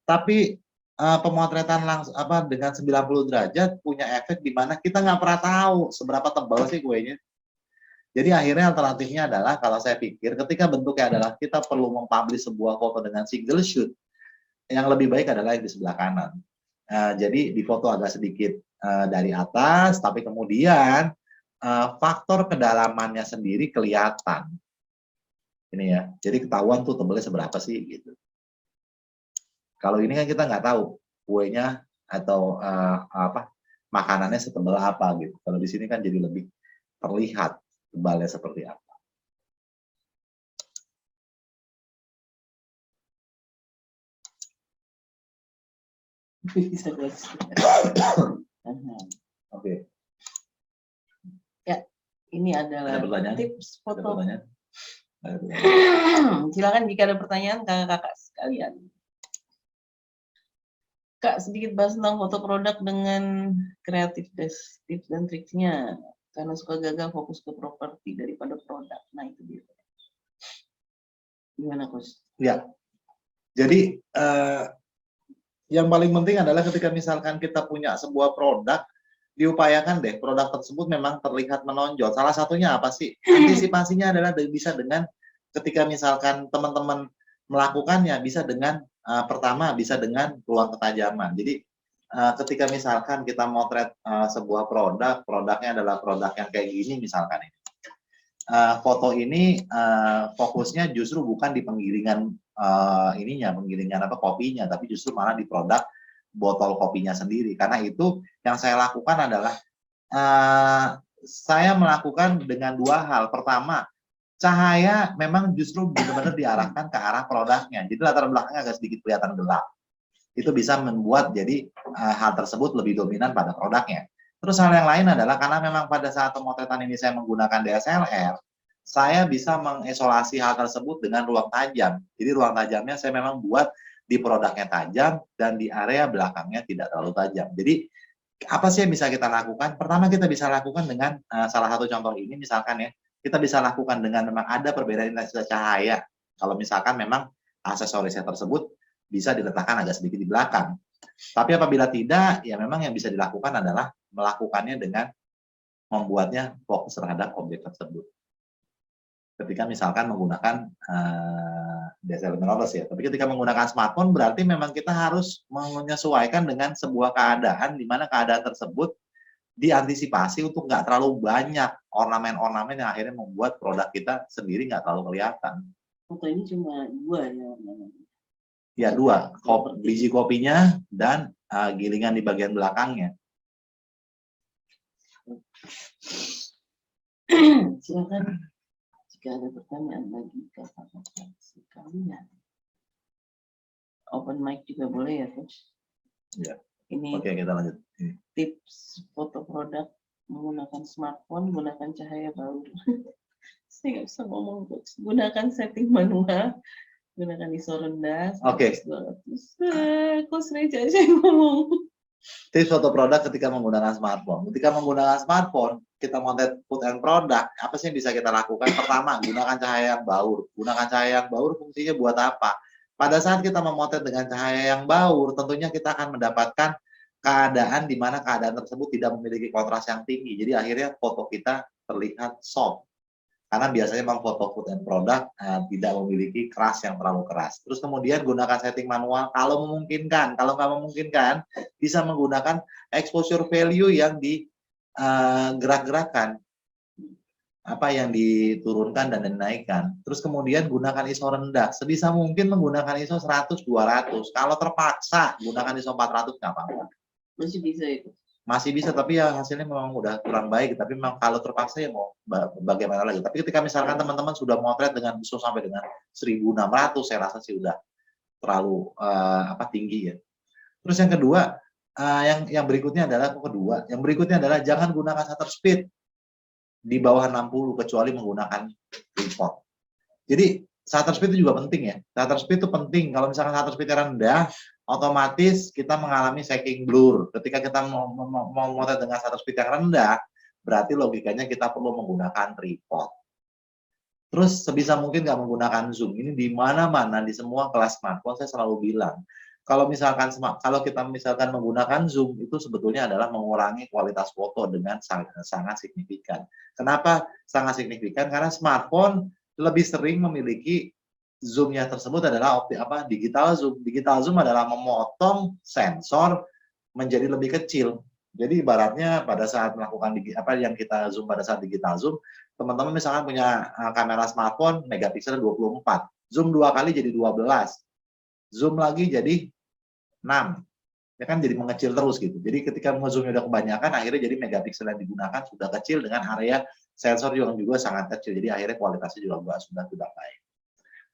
Tapi pemotretan langsung dengan 90 derajat punya efek di mana kita nggak pernah tahu seberapa tebal sih kuenya. Jadi akhirnya alternatifnya adalah kalau saya pikir ketika bentuknya adalah kita perlu mempublish sebuah foto dengan single shoot, yang lebih baik adalah yang di sebelah kanan. Jadi di foto agak sedikit dari atas, tapi kemudian faktor kedalamannya sendiri kelihatan. Ini ya, jadi ketahuan tuh tebelnya seberapa sih gitu. Kalau ini kan kita nggak tahu kuenya atau makanannya setebal apa gitu. Kalau di sini kan jadi lebih terlihat tebalnya seperti apa. Bisa Oke. Ya, ini adalah tips foto. Silakan jika ada pertanyaan kakak-kakak sekalian. Kak, sedikit bahas tentang foto produk dengan kreatif tips dan triknya. Karena suka gagal fokus ke properti daripada produk. Nah, itu dia. Gimana, Coach? Ya. Jadi yang paling penting adalah ketika misalkan kita punya sebuah produk, diupayakan deh produk tersebut memang terlihat menonjol. Salah satunya apa sih? Antisipasinya adalah bisa dengan ketika misalkan teman-teman melakukannya, bisa dengan pertama bisa dengan ruang ketajaman. Jadi ketika misalkan kita motret sebuah produknya adalah produk yang kayak gini misalkan ini. Foto ini fokusnya justru bukan di penggilingan penggilingan kopinya, tapi justru malah di produk botol kopinya sendiri. Karena itu yang saya lakukan adalah saya melakukan dengan dua hal. Pertama, cahaya memang justru benar-benar diarahkan ke arah produknya. Jadi latar belakangnya agak sedikit kelihatan gelap. Itu bisa membuat jadi hal tersebut lebih dominan pada produknya. Terus hal yang lain adalah karena memang pada saat pemotretan ini saya menggunakan DSLR, saya bisa mengisolasi hal tersebut dengan ruang tajam. Jadi ruang tajamnya saya memang buat di produknya tajam dan di area belakangnya tidak terlalu tajam. Jadi apa sih yang bisa kita lakukan? Pertama kita bisa lakukan dengan salah satu contoh ini misalkan ya, kita bisa lakukan dengan memang ada perbedaan intensitas cahaya. Kalau misalkan memang aksesorisnya tersebut bisa diletakkan agak sedikit di belakang. Tapi apabila tidak, ya memang yang bisa dilakukan adalah melakukannya dengan membuatnya fokus terhadap objek tersebut. Ketika misalkan menggunakan DSLR mirrorless ya. Tapi ketika menggunakan smartphone berarti memang kita harus menyesuaikan dengan sebuah keadaan di mana keadaan tersebut diantisipasi untuk nggak terlalu banyak ornamen-ornamen yang akhirnya membuat produk kita sendiri nggak terlalu kelihatan. Foto ini cuma dua ya? Ya dua, biji kopinya dan gilingan di bagian belakangnya. Silakan jika ada pertanyaan lagi kakak-kakak sekalian. Open mic juga boleh ya, Coach? Ya. Ini Oke, kita lanjut. tips foto produk menggunakan smartphone, gunakan cahaya baur. Saya nggak bisa ngomong, Coach. Gunakan setting manual, gunakan ISO rendah, Oke. 200. Coach Reja aja yang ngomong. Tips foto produk ketika menggunakan smartphone. Ketika menggunakan smartphone, kita motret food and product, apa sih yang bisa kita lakukan? Pertama, gunakan cahaya yang baur. Gunakan cahaya yang baur fungsinya buat apa? Pada saat kita memotret dengan cahaya yang baur, tentunya kita akan mendapatkan keadaan di mana keadaan tersebut tidak memiliki kontras yang tinggi. Jadi akhirnya foto kita terlihat soft. Karena biasanya memang foto food and product tidak memiliki keras yang terlalu keras. Terus kemudian gunakan setting manual kalau memungkinkan. Kalau nggak memungkinkan, bisa menggunakan exposure value yang digerak-gerakan. Apa yang diturunkan dan dinaikkan. Terus kemudian gunakan ISO rendah. Sebisa mungkin menggunakan ISO 100-200. Kalau terpaksa, gunakan ISO 400 nggak apa-apa. Masih bisa itu. Masih bisa, tapi ya hasilnya memang udah kurang baik. Tapi memang kalau terpaksa ya mau bagaimana lagi. Tapi ketika misalkan teman-teman sudah motret dengan ISO sampai dengan 1600, saya rasa sih udah terlalu tinggi ya. Terus yang kedua, yang berikutnya adalah jangan gunakan shutter speed di bawah 60 kecuali menggunakan tripod. Jadi shutter speed itu juga penting ya. Shutter speed itu penting. Kalau misalkan shutter speed rendah, otomatis kita mengalami shaking blur. Ketika kita mau motret dengan shutter speed yang rendah, berarti logikanya kita perlu menggunakan tripod. Terus sebisa mungkin nggak menggunakan zoom. Ini di mana-mana di semua kelas smartphone saya selalu bilang. Kalau kita misalkan menggunakan zoom itu sebetulnya adalah mengurangi kualitas foto dengan sangat signifikan. Kenapa sangat signifikan? Karena smartphone lebih sering memiliki zoom-nya tersebut adalah digital zoom. Digital zoom adalah memotong sensor menjadi lebih kecil. Jadi ibaratnya pada saat melakukan yang kita zoom pada saat digital zoom, teman-teman misalkan punya kamera smartphone megapikselnya 24, zoom 2 kali jadi 12, zoom lagi jadi 6. Ya kan jadi mengecil terus gitu. Jadi ketika zoomnya udah kebanyakan, akhirnya jadi megapiksel yang digunakan sudah kecil dengan area sensor yang juga sangat kecil. Jadi akhirnya kualitasnya juga sudah tidak baik.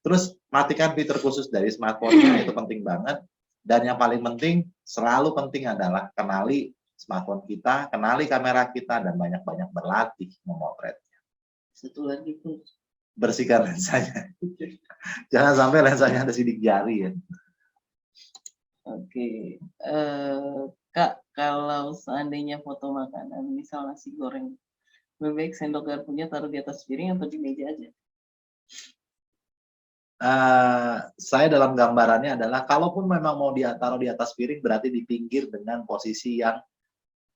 Terus matikan fitur khusus dari smartphone-nya, itu penting banget. Dan yang paling penting, selalu penting adalah kenali smartphone kita, kenali kamera kita, dan banyak-banyak berlatih memotretnya. Satu lagi pun bersihkan lensanya. Jangan sampai lensanya ada sidik jari ya. Oke, Kak, kalau seandainya foto makanan, misal nasi goreng, lebih baik sendok garpunya taruh di atas piring atau di meja aja? Saya dalam gambarannya adalah, kalaupun memang mau taruh di atas piring, berarti di pinggir dengan posisi yang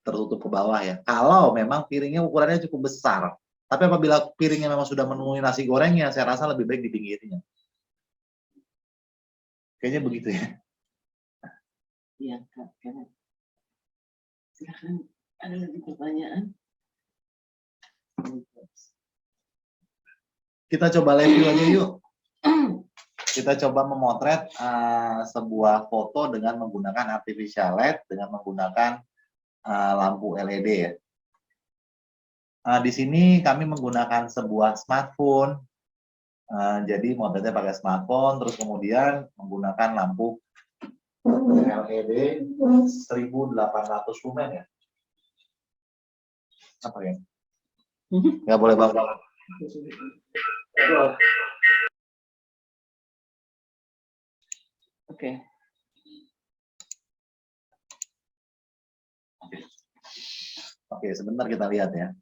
tertutup ke bawah ya. Kalau memang piringnya ukurannya cukup besar, tapi apabila piringnya memang sudah memenuhi nasi gorengnya, saya rasa lebih baik di pinggirnya. Kayaknya begitu ya. Iya, Kak. Silakan, ada lagi pertanyaan? Kita coba review aja yuk. Kita coba memotret sebuah foto dengan menggunakan artificial light, dengan menggunakan lampu LED ya. Di sini kami menggunakan sebuah smartphone. Jadi motretnya pakai smartphone, terus kemudian menggunakan lampu LED 1800 lumen ya. Apa ya? Nggak boleh bapak. Oke. Oke, sebentar kita lihat ya.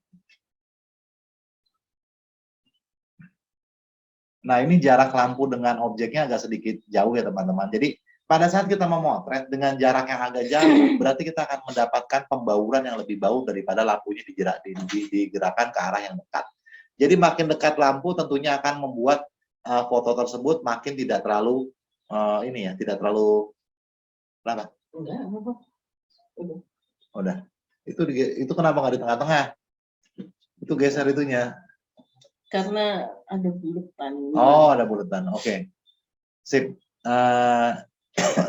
Nah, ini jarak lampu dengan objeknya agak sedikit jauh ya teman-teman. Jadi pada saat kita memotret dengan jarak yang agak jauh, berarti kita akan mendapatkan pembauran yang lebih bau daripada lampunya digerakkan ke arah yang dekat. Jadi makin dekat lampu tentunya akan membuat foto tersebut makin tidak terlalu tidak terlalu apa? Udah. Itu kenapa nggak di tengah-tengah? Itu geser itunya. Karena ada buletan. Oh, ada buletan. Oke. Sip.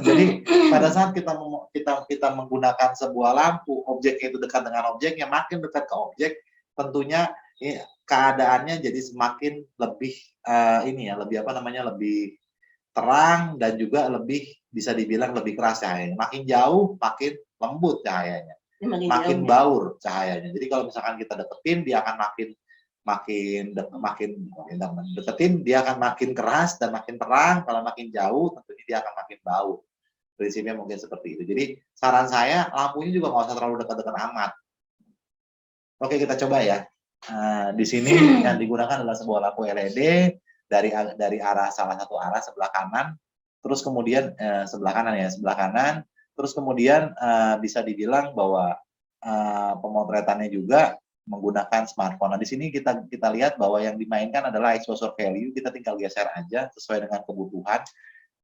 Jadi pada saat kita menggunakan sebuah lampu, objeknya itu dekat dengan objeknya, makin dekat ke objek, tentunya keadaannya jadi semakin lebih ini ya, lebih apa namanya, lebih terang dan juga lebih bisa dibilang lebih keras cahayanya. Makin jauh, makin lembut cahayanya, makin baur cahayanya. Jadi kalau misalkan kita deketin, dia akan makin deketin, dia akan makin keras dan makin terang. Kalau makin jauh, tentunya dia akan makin baur. Prinsipnya mungkin seperti itu. Jadi saran saya, lampunya juga nggak usah terlalu dekat-dekat amat. Oke, kita coba ya. Di sini yang digunakan adalah sebuah lampu LED dari arah salah satu arah sebelah kanan, terus kemudian sebelah kanan, terus kemudian bisa dibilang bahwa pemotretannya juga menggunakan smartphone. Nah, di sini kita lihat bahwa yang dimainkan adalah exposure value. Kita tinggal geser aja sesuai dengan kebutuhan.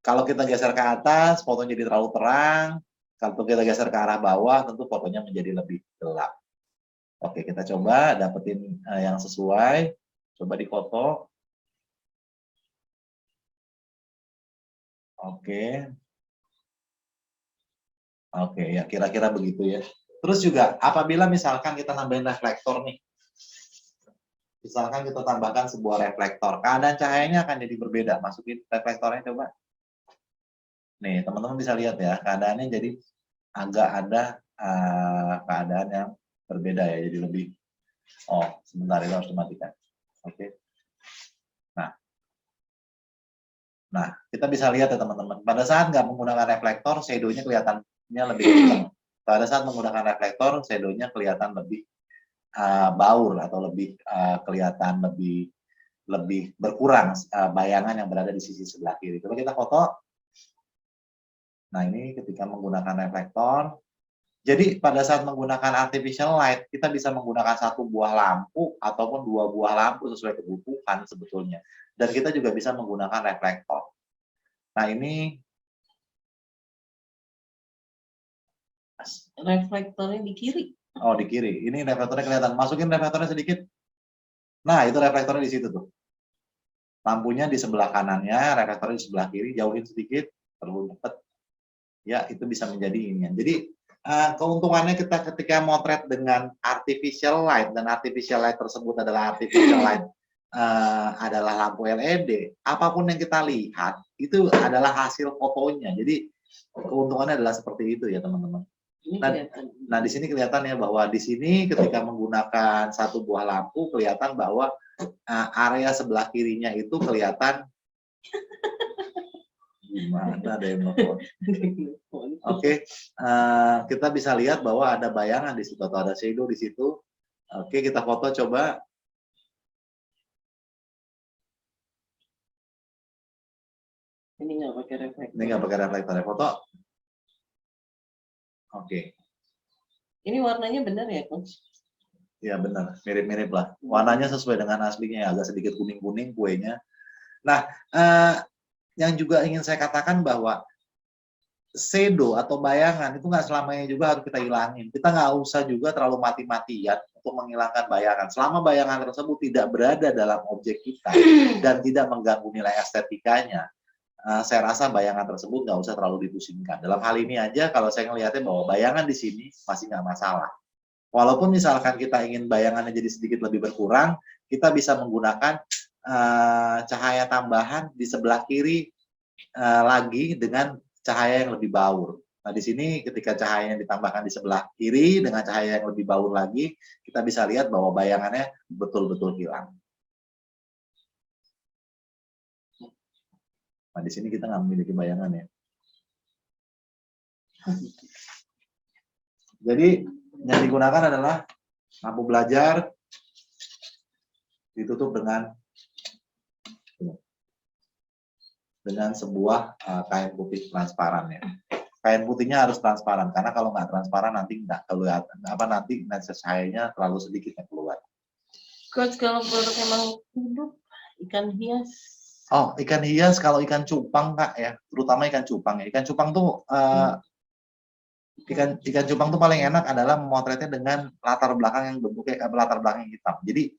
Kalau kita geser ke atas, fotonya jadi terlalu terang. Kalau kita geser ke arah bawah, tentu fotonya menjadi lebih gelap. Oke, kita coba dapetin yang sesuai. Coba difoto. Oke. Oke, ya kira-kira begitu ya. Terus juga apabila misalkan kita nambahin reflektor nih. Misalkan kita tambahkan sebuah reflektor, keadaan cahayanya akan jadi berbeda. Masukin reflektornya coba. Nih, teman-teman bisa lihat ya, keadaannya jadi agak ada keadaan yang berbeda ya, jadi lebih. Oh, sebentar, itu harus dimatikan. Oke. Nah, kita bisa lihat ya teman-teman, pada saat nggak menggunakan reflektor, shadow-nya kelihatannya lebih kencang. Pada saat menggunakan reflektor, shadow-nya kelihatan lebih baur atau lebih kelihatan lebih berkurang bayangan yang berada di sisi sebelah kiri. Coba kita foto. Nah, ini ketika menggunakan reflektor. Jadi pada saat menggunakan artificial light, kita bisa menggunakan satu buah lampu ataupun dua buah lampu sesuai kebutuhan sebetulnya. Dan kita juga bisa menggunakan reflektor. Nah, ini reflektornya di kiri. Oh, di kiri. Ini reflektornya kelihatan. Masukin reflektornya sedikit. Nah, itu reflektornya di situ tuh. Lampunya di sebelah kanannya, reflektornya di sebelah kiri. Jauhin sedikit, terlalu dekat. Ya, itu bisa menjadi ini. Jadi, keuntungannya kita ketika motret dengan artificial light, dan artificial light tersebut adalah artificial light adalah lampu LED, apapun yang kita lihat, itu adalah hasil fotonya. Jadi, keuntungannya adalah seperti itu ya, teman-teman. Nah, di sini kelihatan ya bahwa di sini ketika menggunakan satu buah lampu kelihatan bahwa area sebelah kirinya itu kelihatan gimana ada yang nelfon. Oke, kita bisa lihat bahwa ada bayangan di situ atau ada shadow di situ. Oke, kita foto coba. Ini nggak pakai reflektor. Ini nggak pakai reflektor ya, foto. Oke. Ini warnanya benar ya, Coach? Ya benar, mirip-mirip lah. Warnanya sesuai dengan aslinya, agak sedikit kuning-kuning kuenya. Nah, yang juga ingin saya katakan bahwa shadow atau bayangan itu nggak selamanya juga harus kita hilangin. Kita nggak usah juga terlalu mati-matian untuk menghilangkan bayangan. Selama bayangan tersebut tidak berada dalam objek kita dan tidak mengganggu nilai estetikanya, saya rasa bayangan tersebut nggak usah terlalu dipusingkan. Dalam hal ini aja, kalau saya ngelihatnya bahwa bayangan di sini masih nggak masalah. Walaupun misalkan kita ingin bayangannya jadi sedikit lebih berkurang, kita bisa menggunakan cahaya tambahan di sebelah kiri lagi dengan cahaya yang lebih baur. Nah, di sini ketika cahaya yang ditambahkan di sebelah kiri dengan cahaya yang lebih baur lagi, kita bisa lihat bahwa bayangannya betul-betul hilang. Nah, di sini kita nggak memiliki bayangan ya. Jadi yang digunakan adalah lampu belajar ditutup dengan sebuah kain putih transparan ya. Kain putihnya harus transparan karena kalau nggak transparan nanti nggak kelihatan nanti cahayanya terlalu sedikit yang keluar. Coach, kalau produk emang hidup ikan hias. Oh, ikan hias kalau ikan cupang Kak ya, terutama ikan cupang ya. Ikan cupang tuh ikan cupang tuh paling enak adalah memotretnya dengan latar belakang yang bentuknya latar belakang yang hitam. Jadi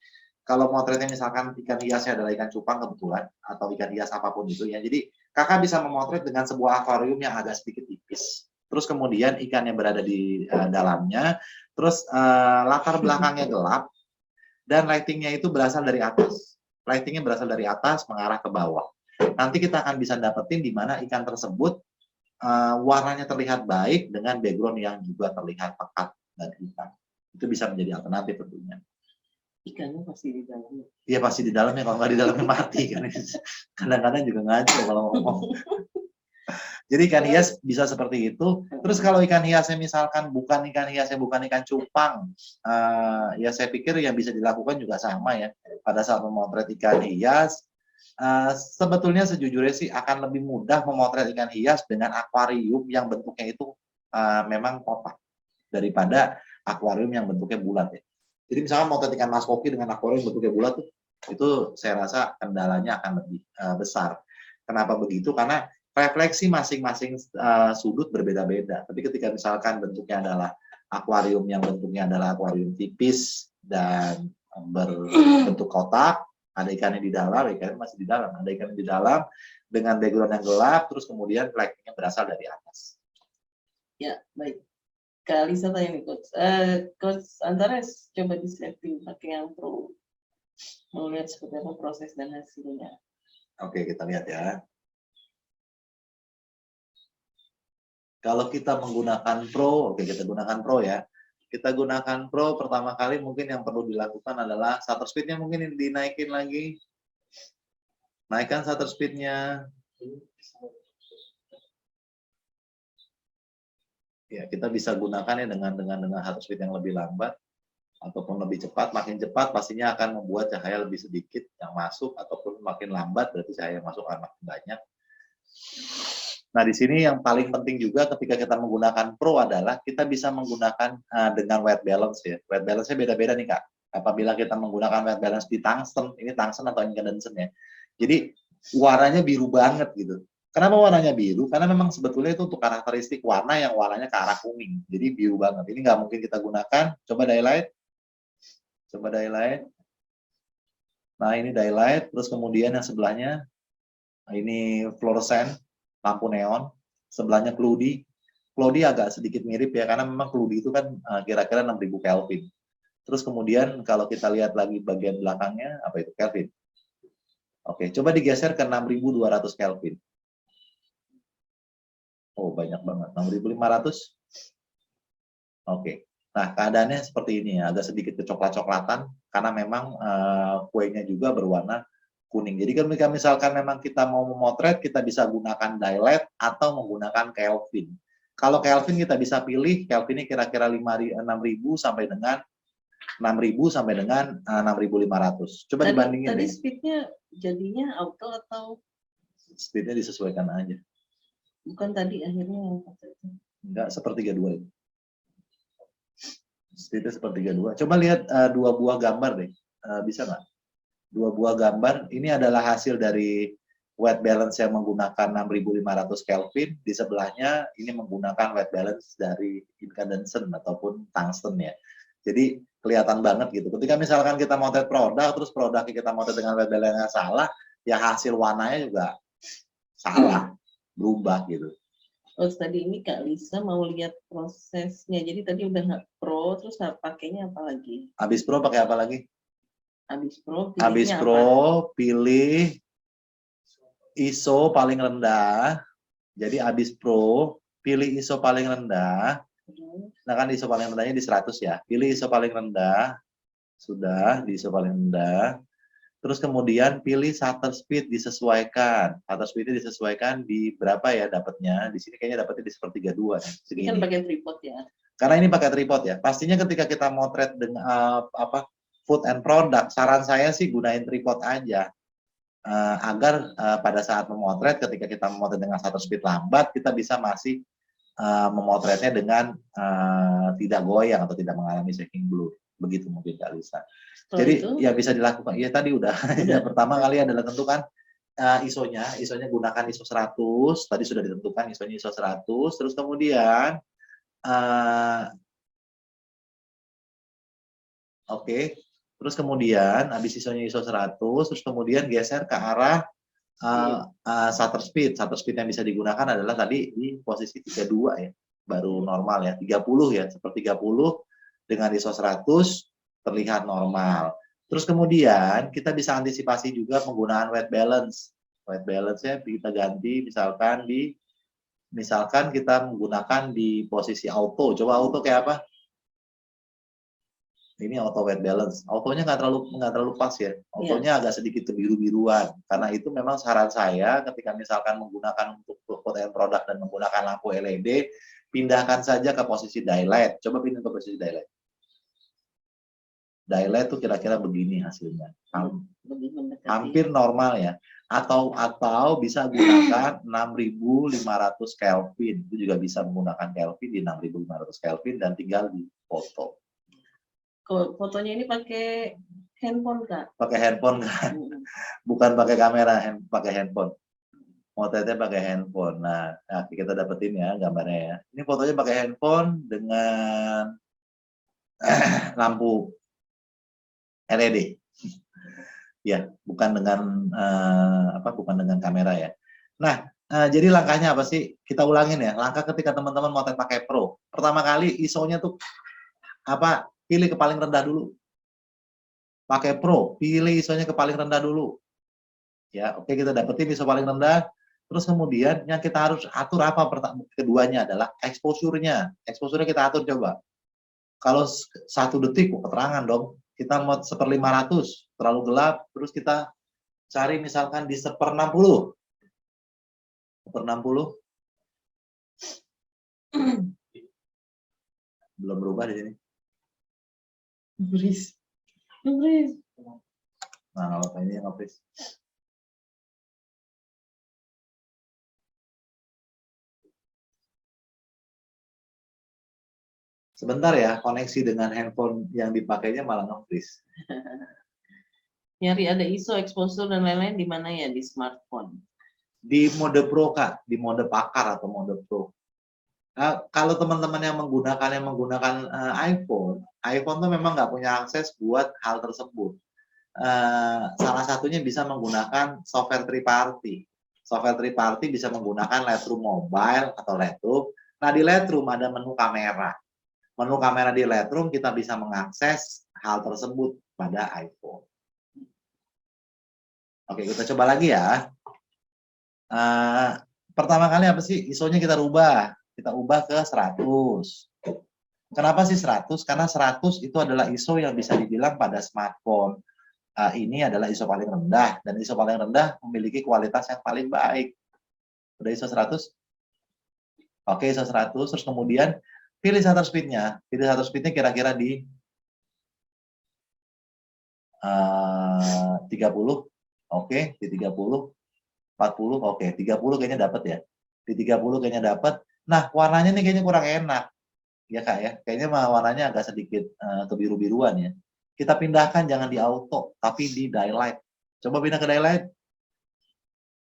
kalau motretnya misalkan ikan hiasnya adalah ikan cupang kebetulan atau ikan hias apapun itu ya. Jadi Kakak bisa memotret dengan sebuah akuarium yang agak sedikit tipis. Terus kemudian ikan yang berada di dalamnya, terus latar belakangnya gelap, dan lightingnya itu berasal dari atas. Lightingnya berasal dari atas mengarah ke bawah. Nanti kita akan bisa dapetin di mana ikan tersebut warnanya terlihat baik dengan background yang juga terlihat pekat dan hitam. Itu bisa menjadi alternatif tentunya. Ikannya pasti di dalamnya. Iya pasti di dalamnya, kalau nggak di dalamnya mati kan. Kadang-kadang juga ngaco kalau ngomong. Jadi ikan hias bisa seperti itu. Terus kalau ikan hiasnya misalkan bukan ikan hiasnya bukan ikan cupang, ya saya pikir yang bisa dilakukan juga sama ya. Pada saat memotret ikan hias, sebetulnya sejujurnya sih akan lebih mudah memotret ikan hias dengan akuarium yang bentuknya itu memang kotak daripada akuarium yang bentuknya bulat ya. Jadi misalnya motret ikan mas koki dengan akuarium bentuknya bulat tuh, itu saya rasa kendalanya akan lebih besar. Kenapa begitu? Karena refleksi masing-masing sudut berbeda-beda. Tapi ketika misalkan bentuknya adalah akuarium yang bentuknya adalah akuarium tipis dan berbentuk kotak, ada ikannya di dalam, ikannya masih di dalam, ada ikannya di dalam dengan background yang gelap, terus kemudian lightingnya berasal dari atas. Ya, baik. Kak Lisa tanya nih, Coach. Coach Antares, coba di setting pakai yang pro. Mau lihat seperti apa proses dan hasilnya. Oke, kita lihat ya. Kalau kita menggunakan Pro, oke kita gunakan Pro ya. Kita gunakan Pro, pertama kali mungkin yang perlu dilakukan adalah shutter speed-nya mungkin dinaikin lagi. Naikkan shutter speed-nya. Ya, kita bisa gunakan ya dengan shutter speed yang lebih lambat ataupun lebih cepat. Makin cepat pastinya akan membuat cahaya lebih sedikit yang masuk, ataupun makin lambat berarti cahaya yang masuk akan makin banyak. Nah, di sini yang paling penting juga ketika kita menggunakan Pro adalah kita bisa menggunakan dengan white balance ya. White balance-nya beda-beda nih Kak. Apabila kita menggunakan white balance di tungsten, ini tungsten atau incandescent ya. Jadi warnanya biru banget gitu. Kenapa warnanya biru? Karena memang sebetulnya itu untuk karakteristik warna yang warnanya ke arah kuning. Jadi biru banget. Ini nggak mungkin kita gunakan. Coba daylight. Coba daylight. Nah, ini daylight. Terus kemudian yang sebelahnya, ini fluorescent, lampu neon. Sebelahnya Cloudy. Cloudy agak sedikit mirip ya, karena memang Cloudy itu kan kira-kira 6000 Kelvin. Terus kemudian kalau kita lihat lagi bagian belakangnya, apa itu Kelvin? Oke, coba digeser ke 6200 Kelvin. Oh, banyak banget. 6500. Oke. Nah, keadaannya seperti ini ya, agak sedikit kecoklat-coklatan karena memang kuenya juga berwarna kuning. Jadi kan misalkan memang kita mau memotret, kita bisa gunakan daylight atau menggunakan Kelvin. Kalau Kelvin kita bisa pilih, Kelvinnya kira-kira 6000 sampai dengan 6000 sampai dengan 6500. Coba dibandingin tadi deh. speednya jadinya auto atau Speednya disesuaikan aja. bukan tadi akhirnya Enggak, sepertiga dua itu. Speednya sepertiga dua. Coba lihat dua buah gambar deh. Bisa nggak? Dua buah gambar. Ini adalah hasil dari white balance yang menggunakan 6500 Kelvin. Di sebelahnya ini menggunakan white balance dari incandescent ataupun tungsten ya. Jadi kelihatan banget gitu. Ketika misalkan kita motret produk, terus produknya kita motret dengan white balance yang salah, ya hasil warnanya juga salah, berubah gitu. Oh, tadi ini Kak Lisa mau lihat prosesnya. Jadi tadi udah Pro, terus pakainya apa lagi? Habis Pro pakai apa lagi? Habis Pro, Habis Pro, pilih ISO paling rendah. Jadi habis Pro, pilih ISO paling rendah. Nah kan ISO paling rendahnya di 100 ya. Pilih ISO paling rendah. Sudah, di ISO paling rendah. Terus kemudian pilih shutter speed disesuaikan. Shutter speednya disesuaikan di berapa ya dapatnya? Di sini kayaknya dapatnya di 1/32 nih. Ini kan pakai tripod ya. Karena ini pakai tripod ya. Pastinya ketika kita motret dengan food and product, saran saya sih gunain tripod aja. Agar pada saat memotret, ketika kita memotret dengan shutter speed lambat, kita bisa masih memotretnya dengan tidak goyang atau tidak mengalami shaking blur. Begitu mungkin Kak Lisa. Jadi ya bisa dilakukan. Ya tadi udah. Yang pertama kali adalah tentukan ISO-nya gunakan ISO 100. Tadi sudah ditentukan ISO-nya ISO 100. Terus kemudian oke. Terus kemudian habis ISO-nya ISO 100, terus kemudian geser ke arah Shutter speed yang bisa digunakan adalah tadi di posisi 32 ya, baru normal ya, 30 ya, seperti 30 dengan ISO 100 terlihat normal. Terus kemudian kita bisa antisipasi juga penggunaan white balance. White balance ya kita ganti misalkan kita menggunakan di posisi auto. Coba auto kayak apa? Ini auto white balance. Autonya nggak terlalu pas ya. Autonya agak sedikit kebiru-biruan. Karena itu memang saran saya ketika misalkan menggunakan untuk foto and product dan menggunakan lampu LED, pindahkan saja ke posisi daylight. Coba pindah ke posisi daylight. Daylight tuh kira-kira begini hasilnya. Hampir normal ya. Atau bisa gunakan 6500 Kelvin. Itu juga bisa menggunakan Kelvin di 6500 Kelvin dan tinggal di foto. Kalau fotonya ini pakai handphone, Kak? Pakai handphone, Kak. Bukan pakai kamera, pakai handphone. Motretnya pakai handphone. Nah, kita dapetin ya gambarnya ya. Ini fotonya pakai handphone dengan lampu LED. Ya, bukan dengan kamera ya. Nah, jadi langkahnya apa sih? Kita ulangin ya. Langkah ketika teman-teman motret pakai Pro. Pertama kali ISO-nya tuh pilih ke paling rendah dulu. Pakai Pro, pilih ISO-nya ke paling rendah dulu. Ya, oke, kita dapetin ISO paling rendah. Terus kemudian yang kita harus atur apa? Keduanya adalah exposure-nya. Exposure-nya kita atur coba. Kalau 1 detik, keterangan dong. Kita mau 1/500, terlalu gelap. Terus kita cari misalkan di 1/60. 1/60. Belum berubah di sini. Ngebris. Nah, kalau ini yang ngebris. Sebentar ya, koneksi dengan handphone yang dipakainya malah nge-freeze. Nyari ada ISO, exposure, dan lain-lain di mana ya? Di smartphone? Di mode Pro, Kak. Di mode pakar atau mode Pro. Kalau teman-teman yang menggunakan iPhone tuh memang nggak punya akses buat hal tersebut. Salah satunya bisa menggunakan software third party. Software third party bisa menggunakan Lightroom Mobile atau Lightroom. Nah, di Lightroom ada menu kamera. Menu kamera di Lightroom kita bisa mengakses hal tersebut pada iPhone. Oke, kita coba lagi ya. Pertama kali apa sih? ISO-nya kita ubah. Kita ubah ke 100. Kenapa sih 100? Karena 100 itu adalah ISO yang bisa dibilang pada smartphone. Ini adalah ISO paling rendah. Dan ISO paling rendah memiliki kualitas yang paling baik. Udah ISO 100? Oke, ISO 100. Terus kemudian pilih shutter speed-nya. Pilih shutter speed-nya kira-kira di 30. Oke, di 30. 40. Oke, 30 kayaknya dapat ya. Di 30 kayaknya dapat. Nah, warnanya nih kayaknya kurang enak. Ya, Kak ya. Kayaknya warnanya agak sedikit kebiru-biruan ya. Kita pindahkan jangan di auto, tapi di daylight. Coba pindah ke daylight.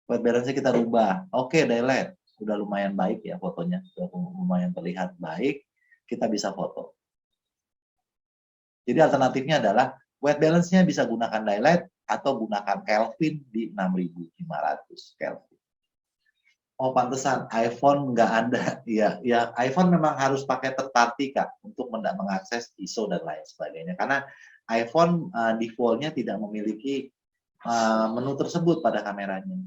White balance-nya kita rubah. Oke, daylight. Udah lumayan baik ya fotonya. Udah lumayan terlihat baik. Kita bisa foto. Jadi alternatifnya adalah white balance-nya bisa gunakan daylight atau gunakan Kelvin di 6500 Kelvin. Oh, pantesan iPhone nggak ada. Ya, iPhone memang harus pakai third party, Kak, untuk mengakses ISO dan lain sebagainya. Karena iPhone default-nya tidak memiliki menu tersebut pada kameranya.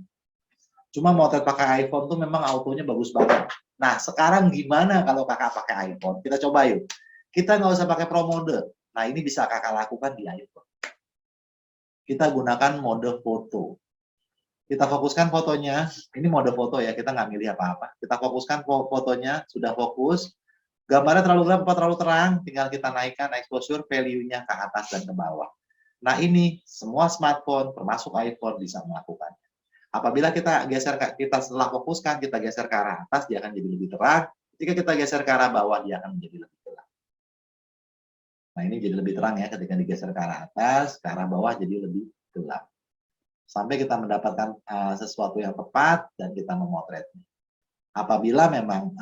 Cuma motret pakai iPhone tuh memang autonya bagus banget. Nah, sekarang gimana kalau kakak pakai iPhone? Kita coba yuk. Kita nggak usah pakai Pro Mode. Nah, ini bisa kakak lakukan di iPhone. Kita gunakan mode foto. Kita fokuskan fotonya, ini mode foto ya, kita nggak milih apa-apa. Kita fokuskan fotonya, sudah fokus. Gambarnya terlalu gelap atau terlalu terang, tinggal kita naikkan exposure value-nya ke atas dan ke bawah. Nah, ini semua smartphone, termasuk iPhone, bisa melakukannya. Apabila kita setelah fokuskan, kita geser ke arah atas, dia akan jadi lebih terang. Ketika kita geser ke arah bawah, dia akan menjadi lebih gelap. Nah, ini jadi lebih terang ya, ketika digeser ke arah atas, ke arah bawah jadi lebih gelap. Sampai kita mendapatkan sesuatu yang tepat dan kita memotretnya. Apabila memang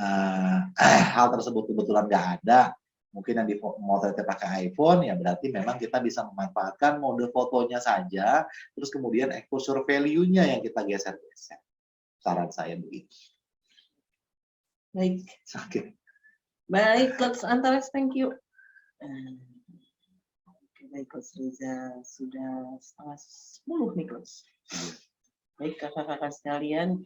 hal tersebut kebetulan nggak ada, mungkin yang dimotretnya pakai iPhone, ya berarti memang kita bisa memanfaatkan mode fotonya saja, terus kemudian exposure value-nya yang kita geser-geser. Saran saya begitu. Baik, Oke. baik Coach Antares, thank you. Oke, baik Coach Reza, sudah 9:30 nih Coach. Baik kakak-kakak sekalian,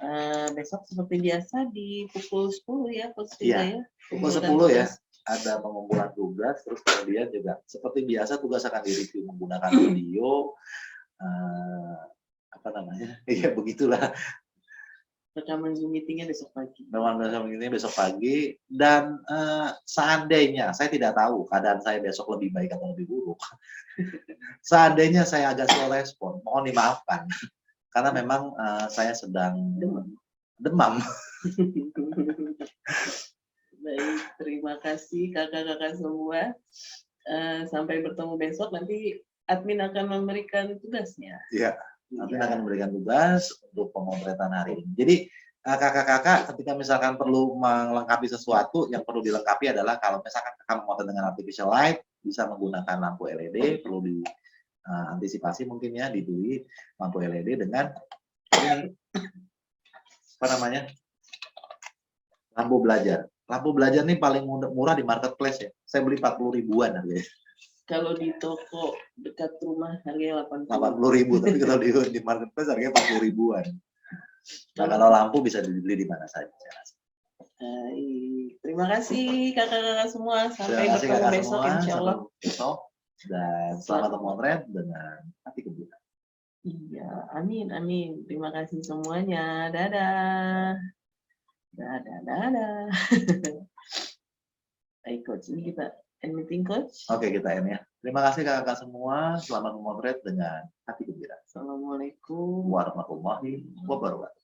besok seperti biasa di pukul 10 ya Coach Reza ya. Pukul 10 ya, ada pengumpulan tugas, terus kemudian juga seperti biasa tugas akan direview menggunakan video, apa namanya, ya begitulah. Rekaman Zoom meetingnya besok pagi. Besok pagi, dan seandainya, saya tidak tahu keadaan saya besok lebih baik atau lebih buruk. Seandainya saya agak slow respon, mohon dimaafkan. Karena memang saya sedang demam. Baik, terima kasih kakak-kakak semua. Sampai bertemu besok, nanti admin akan memberikan tugasnya. Iya, admin akan memberikan tugas untuk pemotretan hari ini. Jadi kakak-kakak ketika misalkan perlu melengkapi sesuatu, yang perlu dilengkapi adalah kalau misalkan kakak memotret dengan artificial light, bisa menggunakan lampu LED, perlu diantisipasi mungkin ya, dibeli lampu LED dengan apa namanya, lampu belajar. Lampu belajar ini paling murah di marketplace ya. Saya beli 40 ribuan harganya. Kalau di toko dekat rumah harganya 80 ribu, tapi kalau di marketplace harganya 40 ribuan. Nah, kalau lampu bisa dibeli di mana saja. Terima kasih kakak-kakak semua. Sampai bertemu besok insya Allah. Dan selamat memotret dengan hati gembira. Iya, amin, amin. Terima kasih semuanya. Dadah. Dadah. Baik Coach, ini kita end meeting Coach. Oke, kita end ya. Terima kasih kakak-kakak semua. Selamat memotret dengan hati gembira. Assalamualaikum warahmatullahi wabarakatuh.